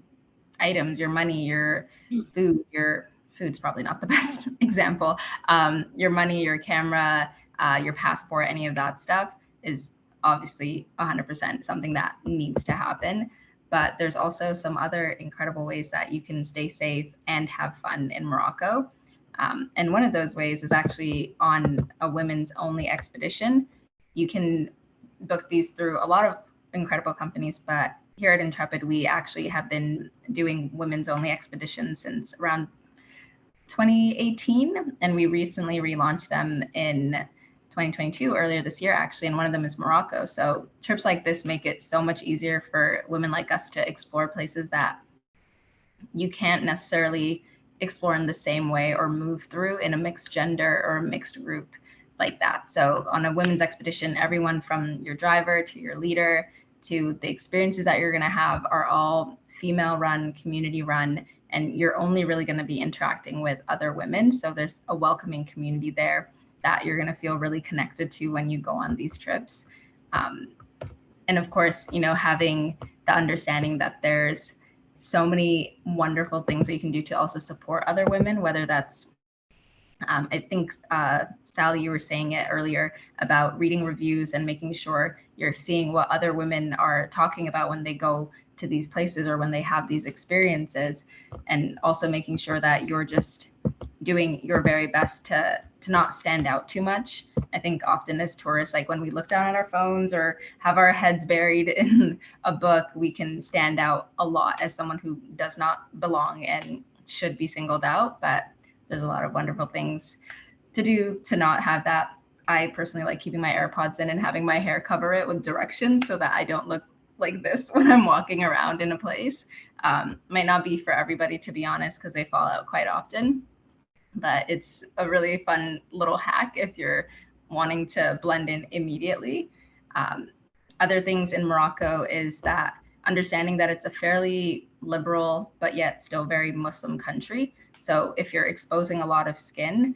items, your money, your food, your food's probably not the best example. Your money, your camera, your passport, any of that stuff is obviously 100% something that needs to happen. But there's also some other incredible ways that you can stay safe and have fun in Morocco. And one of those ways is actually on a women's only expedition. You can book these through a lot of incredible companies, but here at Intrepid, we actually have been doing women's only expeditions since around 2018, and we recently relaunched them in 2022, earlier this year, actually, and one of them is Morocco. So trips like this make it so much easier for women like us to explore places that you can't necessarily explore in the same way or move through in a mixed gender or a mixed group like that. So on a women's expedition, everyone from your driver to your leader to the experiences that you're going to have are all female run, community run, and you're only really going to be interacting with other women. So there's a welcoming community there that you're going to feel really connected to when you go on these trips. And of course, you know, having the understanding that there's so many wonderful things that you can do to also support other women, whether that's I think, Sally, you were saying it earlier about reading reviews and making sure you're seeing what other women are talking about when they go to these places or when they have these experiences, and also making sure that you're just doing your very best to not stand out too much. I think often as tourists, like when we look down at our phones or have our heads buried in a book, we can stand out a lot as someone who does not belong and should be singled out. But there's a lot of wonderful things to do to not have that. I personally like keeping my AirPods in and having my hair cover it with directions so that I don't look like this when I'm walking around in a place. Might not be for everybody, to be honest, because they fall out quite often. But it's a really fun little hack if you're wanting to blend in immediately. Other things in Morocco is that understanding that it's a fairly liberal, but yet still very Muslim country. So if you're exposing a lot of skin,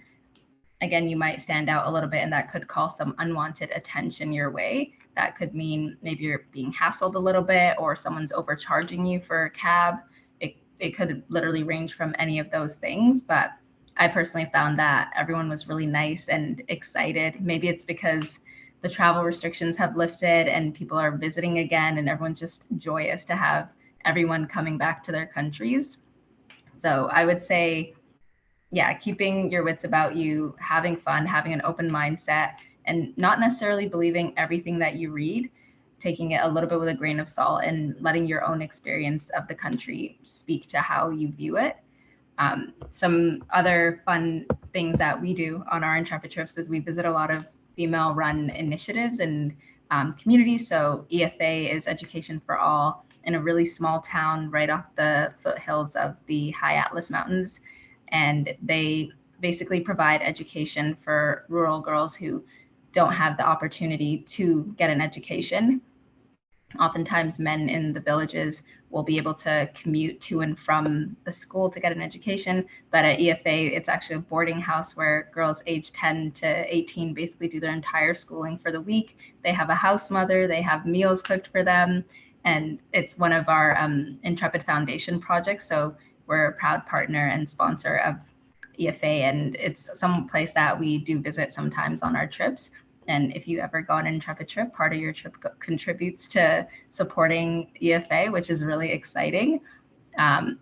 again, you might stand out a little bit, and that could call some unwanted attention your way. That could mean maybe you're being hassled a little bit or someone's overcharging you for a cab. It could literally range from any of those things. But I personally found that everyone was really nice and excited. Maybe it's because the travel restrictions have lifted and people are visiting again, and everyone's just joyous to have everyone coming back to their countries. So I would say, yeah, keeping your wits about you, having fun, having an open mindset, and not necessarily believing everything that you read, taking it a little bit with a grain of salt and letting your own experience of the country speak to how you view it. Some other fun things that we do on our Intrepid trips is we visit a lot of female-run initiatives and communities. So EFA is Education for All, in a really small town right off the foothills of the High Atlas Mountains. And they basically provide education for rural girls who don't have the opportunity to get an education. Oftentimes men in the villages will be able to commute to and from the school to get an education. But at EFA, it's actually a boarding house where girls age 10 to 18 basically do their entire schooling for the week. They have a house mother, they have meals cooked for them. And it's one of our Intrepid Foundation projects. So we're a proud partner and sponsor of EFA, and it's some place that we do visit sometimes on our trips. And if you ever go on an Intrepid trip, part of your trip contributes to supporting EFA, which is really exciting.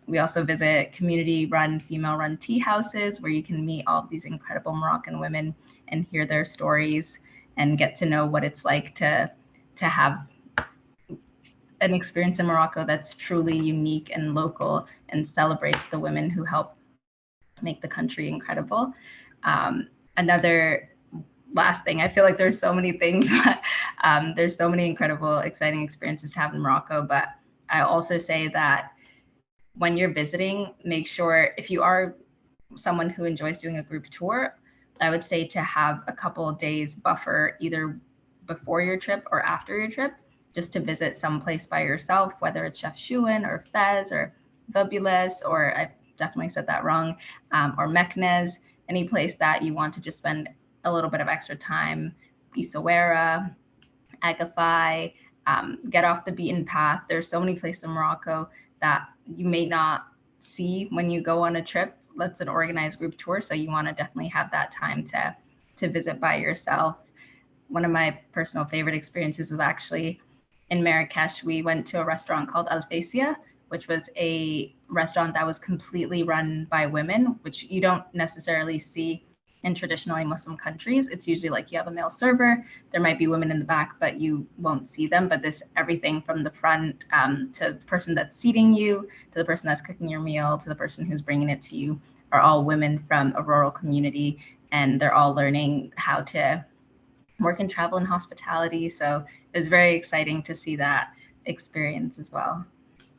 We also visit community-run, female-run tea houses where you can meet all of these incredible Moroccan women and hear their stories and get to know what it's like to have an experience in Morocco that's truly unique and local and celebrates the women who help make the country incredible. Another last thing, I feel like there's so many things, but there's so many incredible, exciting experiences to have in Morocco. But I also say that when you're visiting, make sure if you are someone who enjoys doing a group tour, I would say to have a couple of days buffer either before your trip or after your trip, just to visit some place by yourself, whether it's Chef Shuin or Fez or Fabulas, or I definitely said that wrong, or Meknes, any place that you want to just spend a little bit of extra time, Essaouira, Agafay, get off the beaten path. There's so many places in Morocco that you may not see when you go on a trip. That's an organized group tour, so you want to definitely have that time to visit by yourself. One of my personal favorite experiences was actually in Marrakesh. We went to a restaurant called Al Faisia, which was a restaurant that was completely run by women, which you don't necessarily see in traditionally Muslim countries. It's usually like you have a male server, there might be women in the back, but you won't see them. But this, everything from the front to the person that's seating you, to the person that's cooking your meal, to the person who's bringing it to you, are all women from a rural community, and they're all learning how to work in travel and hospitality. So it was very exciting to see that experience as well.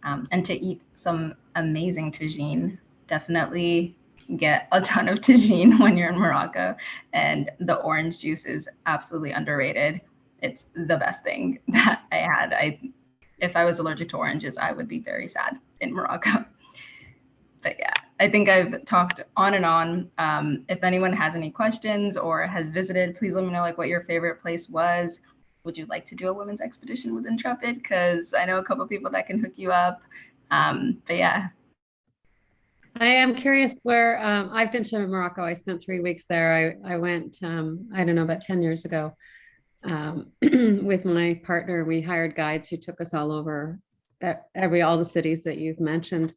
And to eat some amazing tagine. Definitely get a ton of tagine when you're in Morocco, and the orange juice is absolutely underrated. It's the best thing that I had. If I was allergic to oranges, I would be very sad in Morocco. But yeah, I think I've talked on and on. If anyone has any questions or has visited, please let me know like what your favorite place was. Would you like to do a women's expedition with Intrepid? Because I know a couple of people that can hook you up. But yeah. I am curious where I've been to Morocco. I spent 3 weeks there. I went, I don't know, about 10 years ago with my partner. We hired guides who took us all over all the cities that you've mentioned.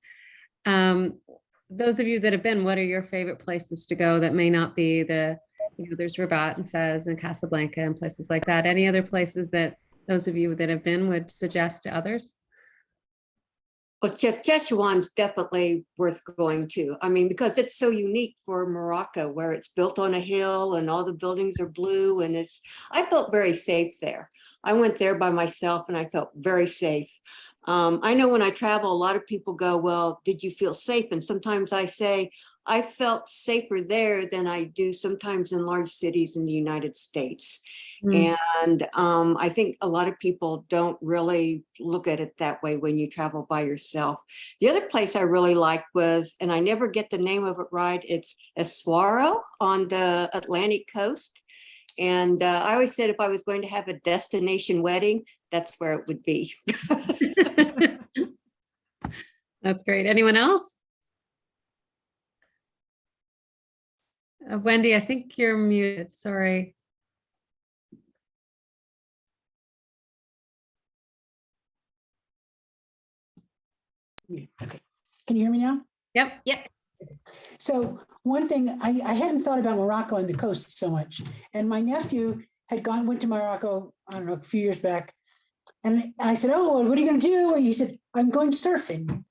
Those of you that have been, what are your favorite places to go that may not be there's Rabat and Fez and Casablanca and places like that. Any other places that those of you that have been would suggest to others? Well, Chefchaouen definitely worth going to. I mean, because it's so unique for Morocco, where it's built on a hill and all the buildings are blue, and I felt very safe there. I went there by myself and I felt very safe. I know when I travel, a lot of people go, well, did you feel safe? And sometimes I say, I felt safer there than I do sometimes in large cities in the United States. And I think a lot of people don't really look at it that way when you travel by yourself. The other place I really liked was, and I never get the name of it right, it's Essaouira on the Atlantic coast. And I always said if I was going to have a destination wedding, that's where it would be. That's great. Anyone else? Wendy, I think you're muted. Sorry. Okay. Can you hear me now? Yep. So one thing, I hadn't thought about Morocco and the coast so much. And my nephew went to Morocco, I don't know, a few years back. And I said, oh, what are you going to do? And he said, I'm going surfing.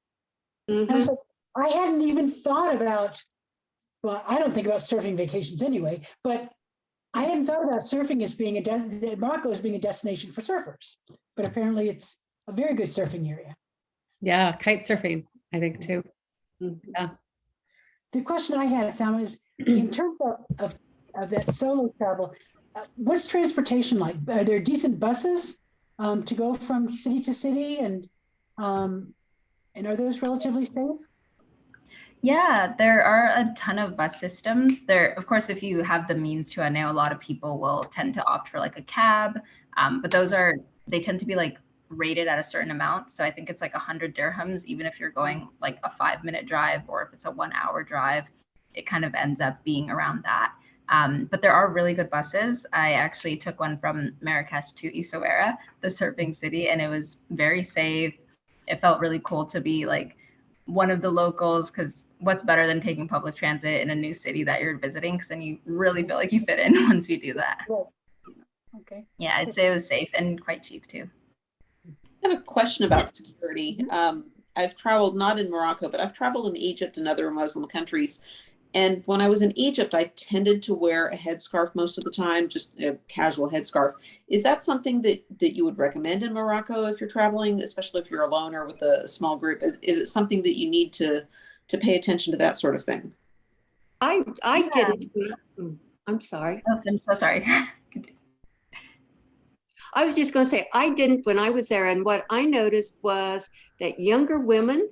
And I was like, I hadn't even thought about, well, I don't think about surfing vacations anyway, but I hadn't thought about surfing as being Morocco as being a destination for surfers. But apparently it's a very good surfing area. Yeah, kite surfing, I think too. Yeah. The question I had, Sam, is in terms of that solo travel, what's transportation like? Are there decent buses to go from city to city, and are those relatively safe? Yeah, there are a ton of bus systems. There, of course, if you have the means to, I know a lot of people will tend to opt for like a cab, but they tend to be like rated at a certain amount. So I think it's like 100 dirhams, even if you're going like a 5-minute drive, or if it's a 1-hour drive, it kind of ends up being around that. But there are really good buses. I actually took one from Marrakesh to Essaouira, the surfing city, and it was very safe. It felt really cool to be like one of the locals, because what's better than taking public transit in a new city that you're visiting? Because then you really feel like you fit in once you do that. Okay. Yeah, I'd say it was safe and quite cheap too. I have a question about security. I've traveled not in Morocco, but I've traveled in Egypt and other Muslim countries. And when I was in Egypt, I tended to wear a headscarf most of the time, just a casual headscarf. Is that something that you would recommend in Morocco if you're traveling, especially if you're alone or with a small group? Is it something that you need to pay attention to that sort of thing? I didn't. I'm sorry. Oh, I'm so sorry. I was just going to say, I didn't when I was there. And what I noticed was that younger women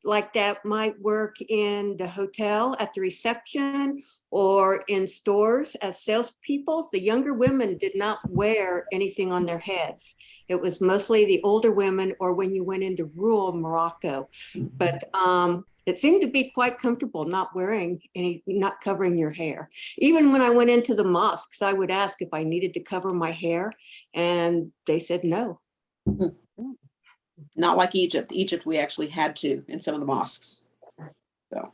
like that might work in the hotel at the reception or in stores as salespeople. The younger women did not wear anything on their heads. It was mostly the older women or when you went into rural Morocco. But it seemed to be quite comfortable not wearing any, not covering your hair. Even when I went into the mosques, I would ask if I needed to cover my hair, and they said no. Not like Egypt. Egypt, we actually had to in some of the mosques. So,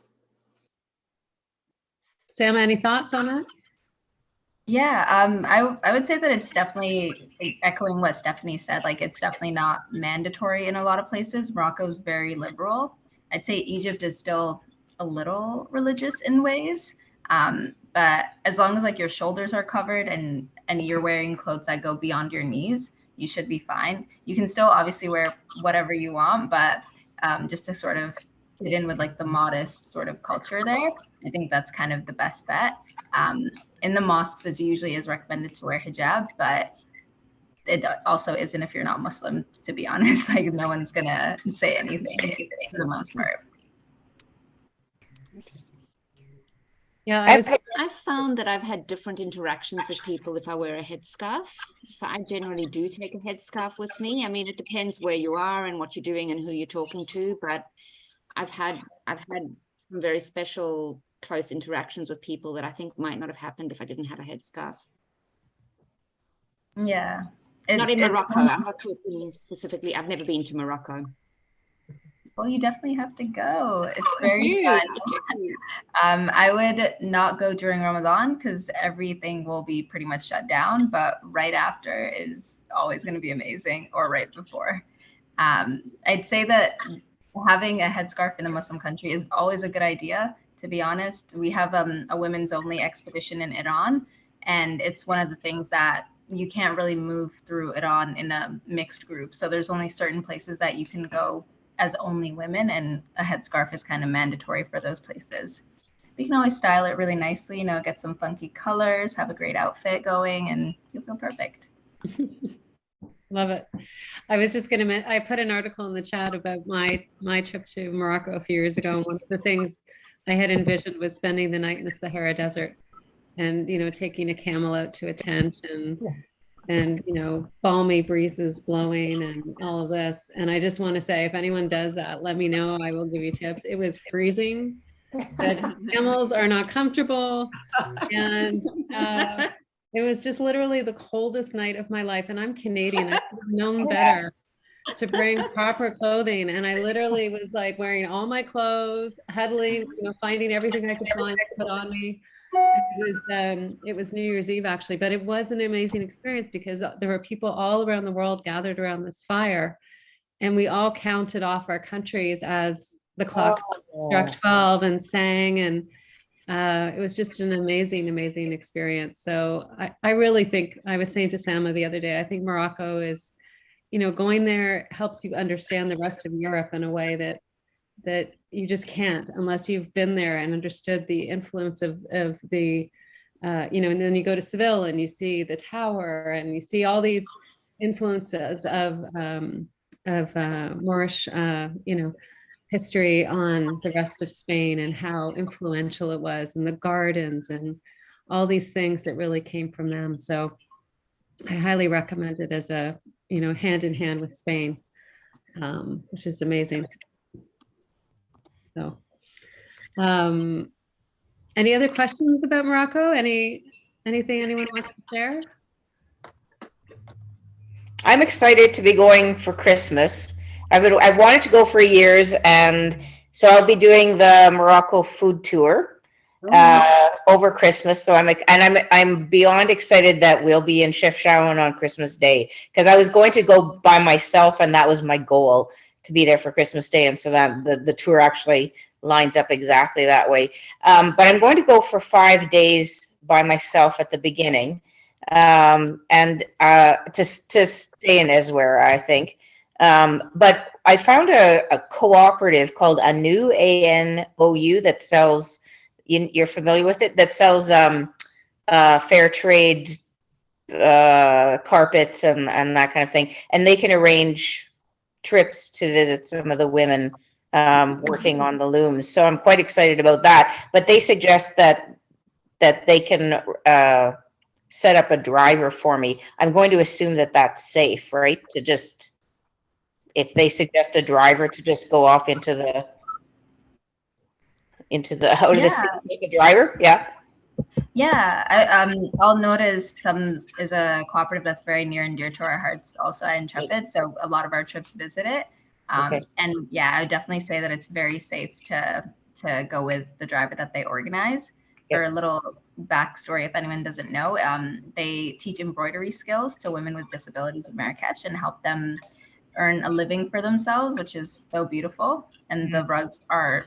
Sam, any thoughts on that? Yeah, I would say that it's definitely echoing what Stephanie said. Like, it's definitely not mandatory in a lot of places. Morocco's very liberal. I'd say Egypt is still a little religious in ways, but as long as like your shoulders are covered and you're wearing clothes that go beyond your knees, you should be fine. You can still obviously wear whatever you want, but just to sort of fit in with like the modest sort of culture there, I think that's kind of the best bet. In the mosques, it usually is recommended to wear hijab, but it also isn't if you're not Muslim, to be honest. Like, no one's gonna say anything for the most part. Yeah, I've found that I've had different interactions with people if I wear a headscarf. So I generally do take a headscarf with me. I mean, it depends where you are and what you're doing and who you're talking to, but I've had some very special close interactions with people that I think might not have happened if I didn't have a headscarf. Yeah. Not in Morocco. I'm not talking specifically. I've never been to Morocco. Well, you definitely have to go. It's very fun. I would not go during Ramadan because everything will be pretty much shut down, but right after is always going to be amazing, or right before. I'd say that having a headscarf in a Muslim country is always a good idea, to be honest. We have a women's only expedition in Iran, and it's one of the things that you can't really move through Iran in a mixed group. So there's only certain places that you can go as only women, and a headscarf is kind of mandatory for those places. You can always style it really nicely, you know, get some funky colors, have a great outfit going, and you'll feel perfect. Love it. I was just going to, I put an article in the chat about my trip to Morocco a few years ago. And one of the things I had envisioned was spending the night in the Sahara Desert and, you know, taking a camel out to a tent and, you know, balmy breezes blowing and all of this. And I just want to say, if anyone does that, let me know. I will give you tips. It was freezing. The camels are not comfortable. And it was just literally the coldest night of my life. And I'm Canadian. I should have known better to bring proper clothing. And I literally was like wearing all my clothes, huddling, you know, finding everything I could find to put on me. It was New Year's Eve actually, but it was an amazing experience because there were people all around the world gathered around this fire, and we all counted off our countries as the clock struck 12 and sang, and it was just an amazing experience. So I really think, I was saying to Sama the other day, I think Morocco is, you know, going there helps you understand the rest of Europe in a way that you just can't unless you've been there and understood the influence of the, you know, and then you go to Seville and you see the tower and you see all these influences of Moorish, you know, history on the rest of Spain and how influential it was, and the gardens and all these things that really came from them. So I highly recommend it as a, you know, hand in hand with Spain, which is amazing. So, any other questions about Morocco? Anything anyone wants to share? I'm excited to be going for Christmas. I've wanted to go for years, and so I'll be doing the Morocco food tour over Christmas. So I'm beyond excited that we'll be in Chefchaouen on Christmas Day, because I was going to go by myself, and that was my goal, to be there for Christmas Day, and so that the tour actually lines up exactly that way. But I'm going to go for 5 days by myself at the beginning, and to stay in Eswer, I think. But I found a cooperative called ANOU, ANOU, that sells, you're familiar with it, that sells fair trade carpets and that kind of thing. And they can arrange trips to visit some of the women working on the looms. So I'm quite excited about that. But they suggest that they can set up a driver for me. I'm going to assume that that's safe, right? To just, if they suggest a driver to just go off into the out of the city, take a driver. Yeah. Yeah, I'll notice some is a cooperative that's very near and dear to our hearts, also at Intrepid. So a lot of our trips visit it. Okay. And yeah, I would definitely say that it's very safe to go with the driver that they organize. For a little backstory, if anyone doesn't know, they teach embroidery skills to women with disabilities in Marrakesh and help them earn a living for themselves, which is so beautiful. And the rugs are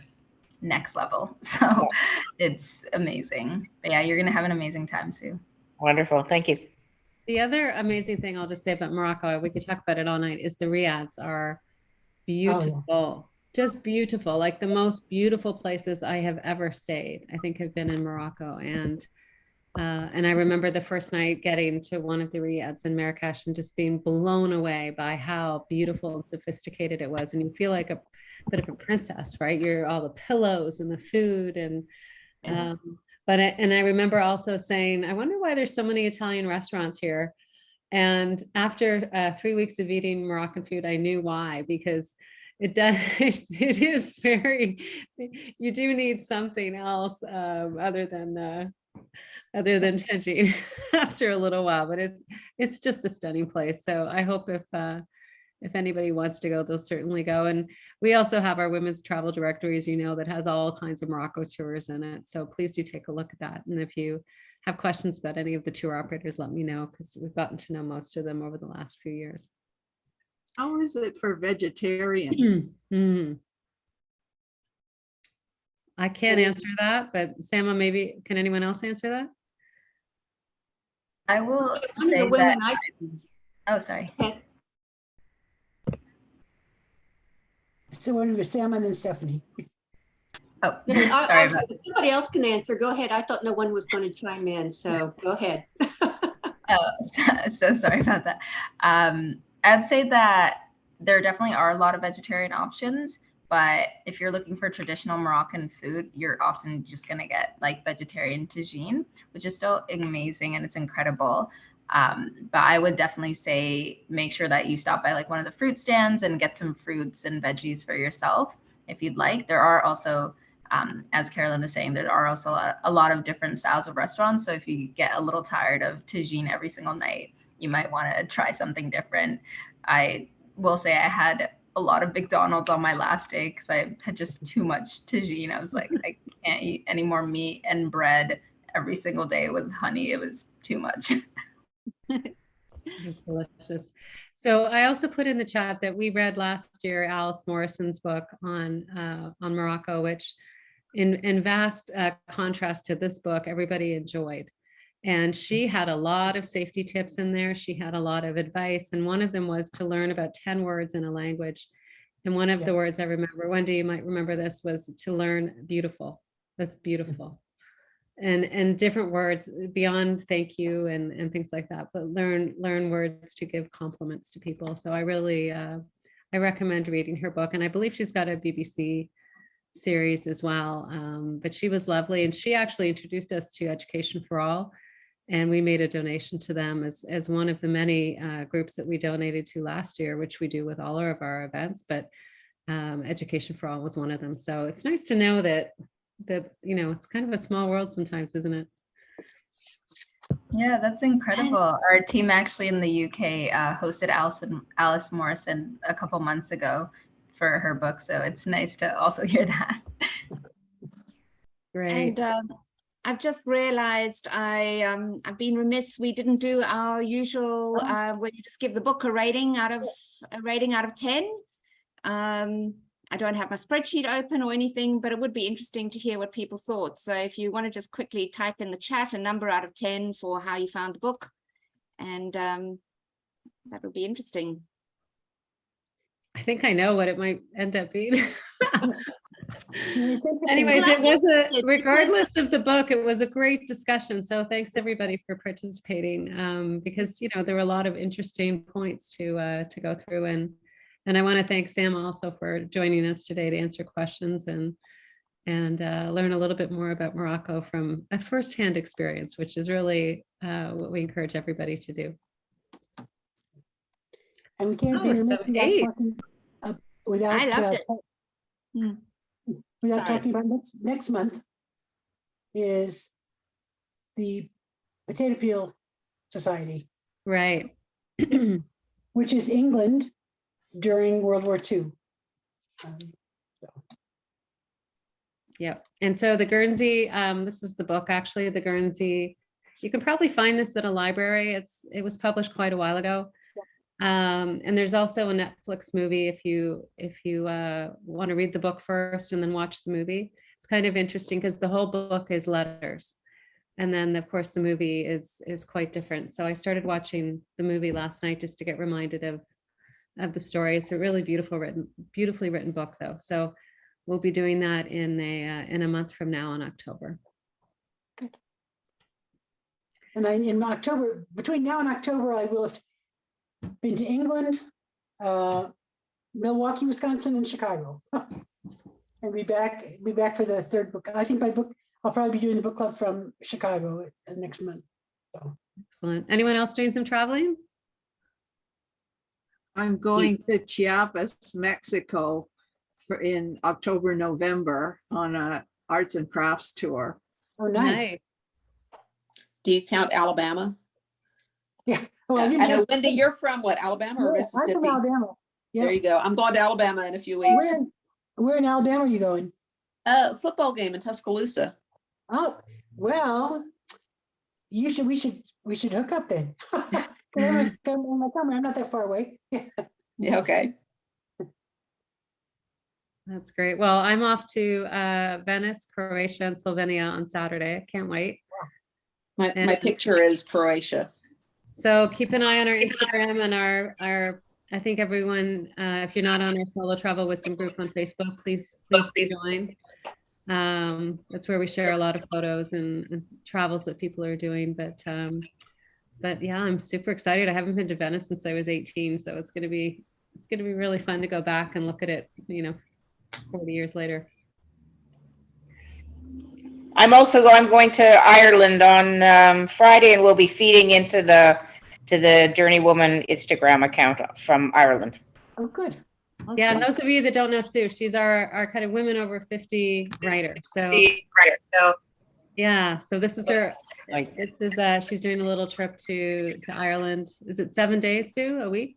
next level. So it's amazing. But yeah, you're going to have an amazing time, Sue. Wonderful. Thank you. The other amazing thing I'll just say about Morocco, we could talk about it all night, is the riads are beautiful. Just beautiful. Like the most beautiful places I have ever stayed, I think, have been in Morocco. And I remember the first night getting to one of the riads in Marrakesh and just being blown away by how beautiful and sophisticated it was. And you feel like a bit of a princess, right? You're all the pillows and the food and but I remember also saying, I wonder why there's so many Italian restaurants here. And after 3 weeks of eating Moroccan food, I knew why, because it does, it is very, you do need something else other than Tagine after a little while, but it's just a stunning place. So I hope if anybody wants to go, they'll certainly go. And we also have our women's travel directory, as you know, that has all kinds of Morocco tours in it. So please do take a look at that. And if you have questions about any of the tour operators, let me know, because we've gotten to know most of them over the last few years. How is it for vegetarians? I can't answer that, but Sama, maybe, can anyone else answer that? I will One of say the women that. Oh, sorry. So when we were Sam and then Stephanie. Oh, sorry. Somebody else can answer. Go ahead. I thought no one was going to chime in, so go ahead. Oh, so sorry about that. I'd say that there definitely are a lot of vegetarian options, but if you're looking for traditional Moroccan food, you're often just going to get like vegetarian tagine, which is still amazing and it's incredible. But I would definitely say make sure that you stop by like one of the fruit stands and get some fruits and veggies for yourself if you'd like. There are also, as Carolyn was saying, there are also a lot of different styles of restaurants. So if you get a little tired of tagine every single night, you might want to try something different. I will say I had a lot of McDonald's on my last day because I had just too much tagine. I was like, I can't eat any more meat and bread every single day with honey. It was too much. It's delicious. So I also put in the chat that we read last year Alice Morrison's book on Morocco, which in vast contrast to this book, everybody enjoyed. And she had a lot of safety tips in there. She had a lot of advice. And one of them was to learn about 10 words in a language. And one of the words I remember, Wendy, you might remember this, was to learn beautiful. That's beautiful. And different words beyond thank you and things like that, but learn words to give compliments to people. So I really, I recommend reading her book. And I believe she's got a BBC series as well. But she was lovely. And she actually introduced us to Education for All. And we made a donation to them as one of the many groups that we donated to last year, which we do with all of our events. But Education for All was one of them. So it's nice to know that you know, it's kind of a small world sometimes, isn't it? Yeah, that's incredible. Our team actually in the UK hosted Alice Morrison a couple months ago for her book. So it's nice to also hear that. Great. And I've just realized I've been remiss. We didn't do our usual where you just give the book a rating out of 10. I don't have my spreadsheet open or anything, but it would be interesting to hear what people thought. So if you want to just quickly type in the chat a number out of 10 for how you found the book, and that would be interesting. I think I know what it might end up being. Anyways, it was It was- regardless of the book, it was a great discussion. So thanks everybody for participating, because there were a lot of interesting points to go through, and I want to thank Sam also for joining us today to answer questions and learn a little bit more about Morocco from a firsthand experience, which is really what we encourage everybody to do. And we can't Oh, be remiss so without eight. talking, without, I loved it. without Sorry. talking about next month is the Potato Peel Society, Right. which is England during World War II. Yep. And so the Guernsey, this is the book, actually, the Guernsey. You can probably find this at a library. It was published quite a while ago. And there's also a Netflix movie if you want to read the book first and then watch the movie. It's kind of interesting because the whole book is letters. And then of course the movie is quite different. So I started watching the movie last night just to get reminded of the story. It's a really beautifully written book though. So we'll be doing that in a month from now in October. Good. And in October, between now and October, I will have been to England, Milwaukee, Wisconsin, and Chicago. And be back for the third book. I think I'll probably be doing the book club from Chicago next month. So. Excellent. Anyone else doing some traveling? I'm going to Chiapas, Mexico in October, November on a arts and crafts tour. Oh, nice. Do you count Alabama? Yeah. Oh, I know, Wendy, you're from what, Alabama or Mississippi? I'm from Alabama. Yeah. There you go. I'm going to Alabama in a few weeks. Where in Alabama are you going? Football game in Tuscaloosa. Oh, well, we should hook up then. I'm not that far away. Yeah, okay. That's great. Well, I'm off to Venice, Croatia, and Slovenia on Saturday. I can't wait. My picture is Croatia. So keep an eye on our Instagram and our I think everyone, if you're not on our Solo Travel Wisdom group on Facebook, please join. That's where we share a lot of photos and travels that people are doing. But yeah, I'm super excited. I haven't been to Venice since I was 18, so it's gonna be really fun to go back and look at it, 40 years later. I'm going to Ireland on Friday, and we'll be feeding into the JourneyWoman Instagram account from Ireland. Oh, good. Awesome. Yeah, and those of you that don't know Sue, she's our kind of women over 50 writer. So yeah, so this is her. She's doing a little trip to Ireland. Is it 7 days, Sue? A week?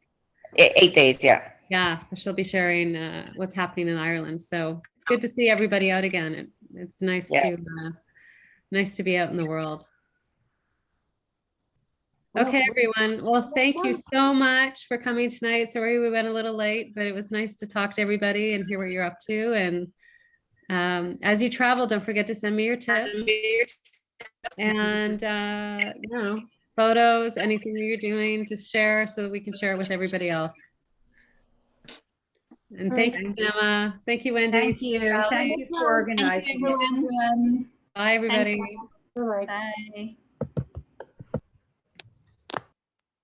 8 days, yeah. Yeah, so she'll be sharing what's happening in Ireland. So it's good to see everybody out again. It's nice to be out in the world. Okay, everyone. Well, thank you so much for coming tonight. Sorry we went a little late, but it was nice to talk to everybody and hear what you're up to. And as you travel, don't forget to send me your tips and photos, anything that you're doing, just share so that we can share it with everybody else. And thank you, Emma. Thank you, Wendy. Thank you. Thank you for organizing. Thank you, everyone. Bye, everybody. Bye.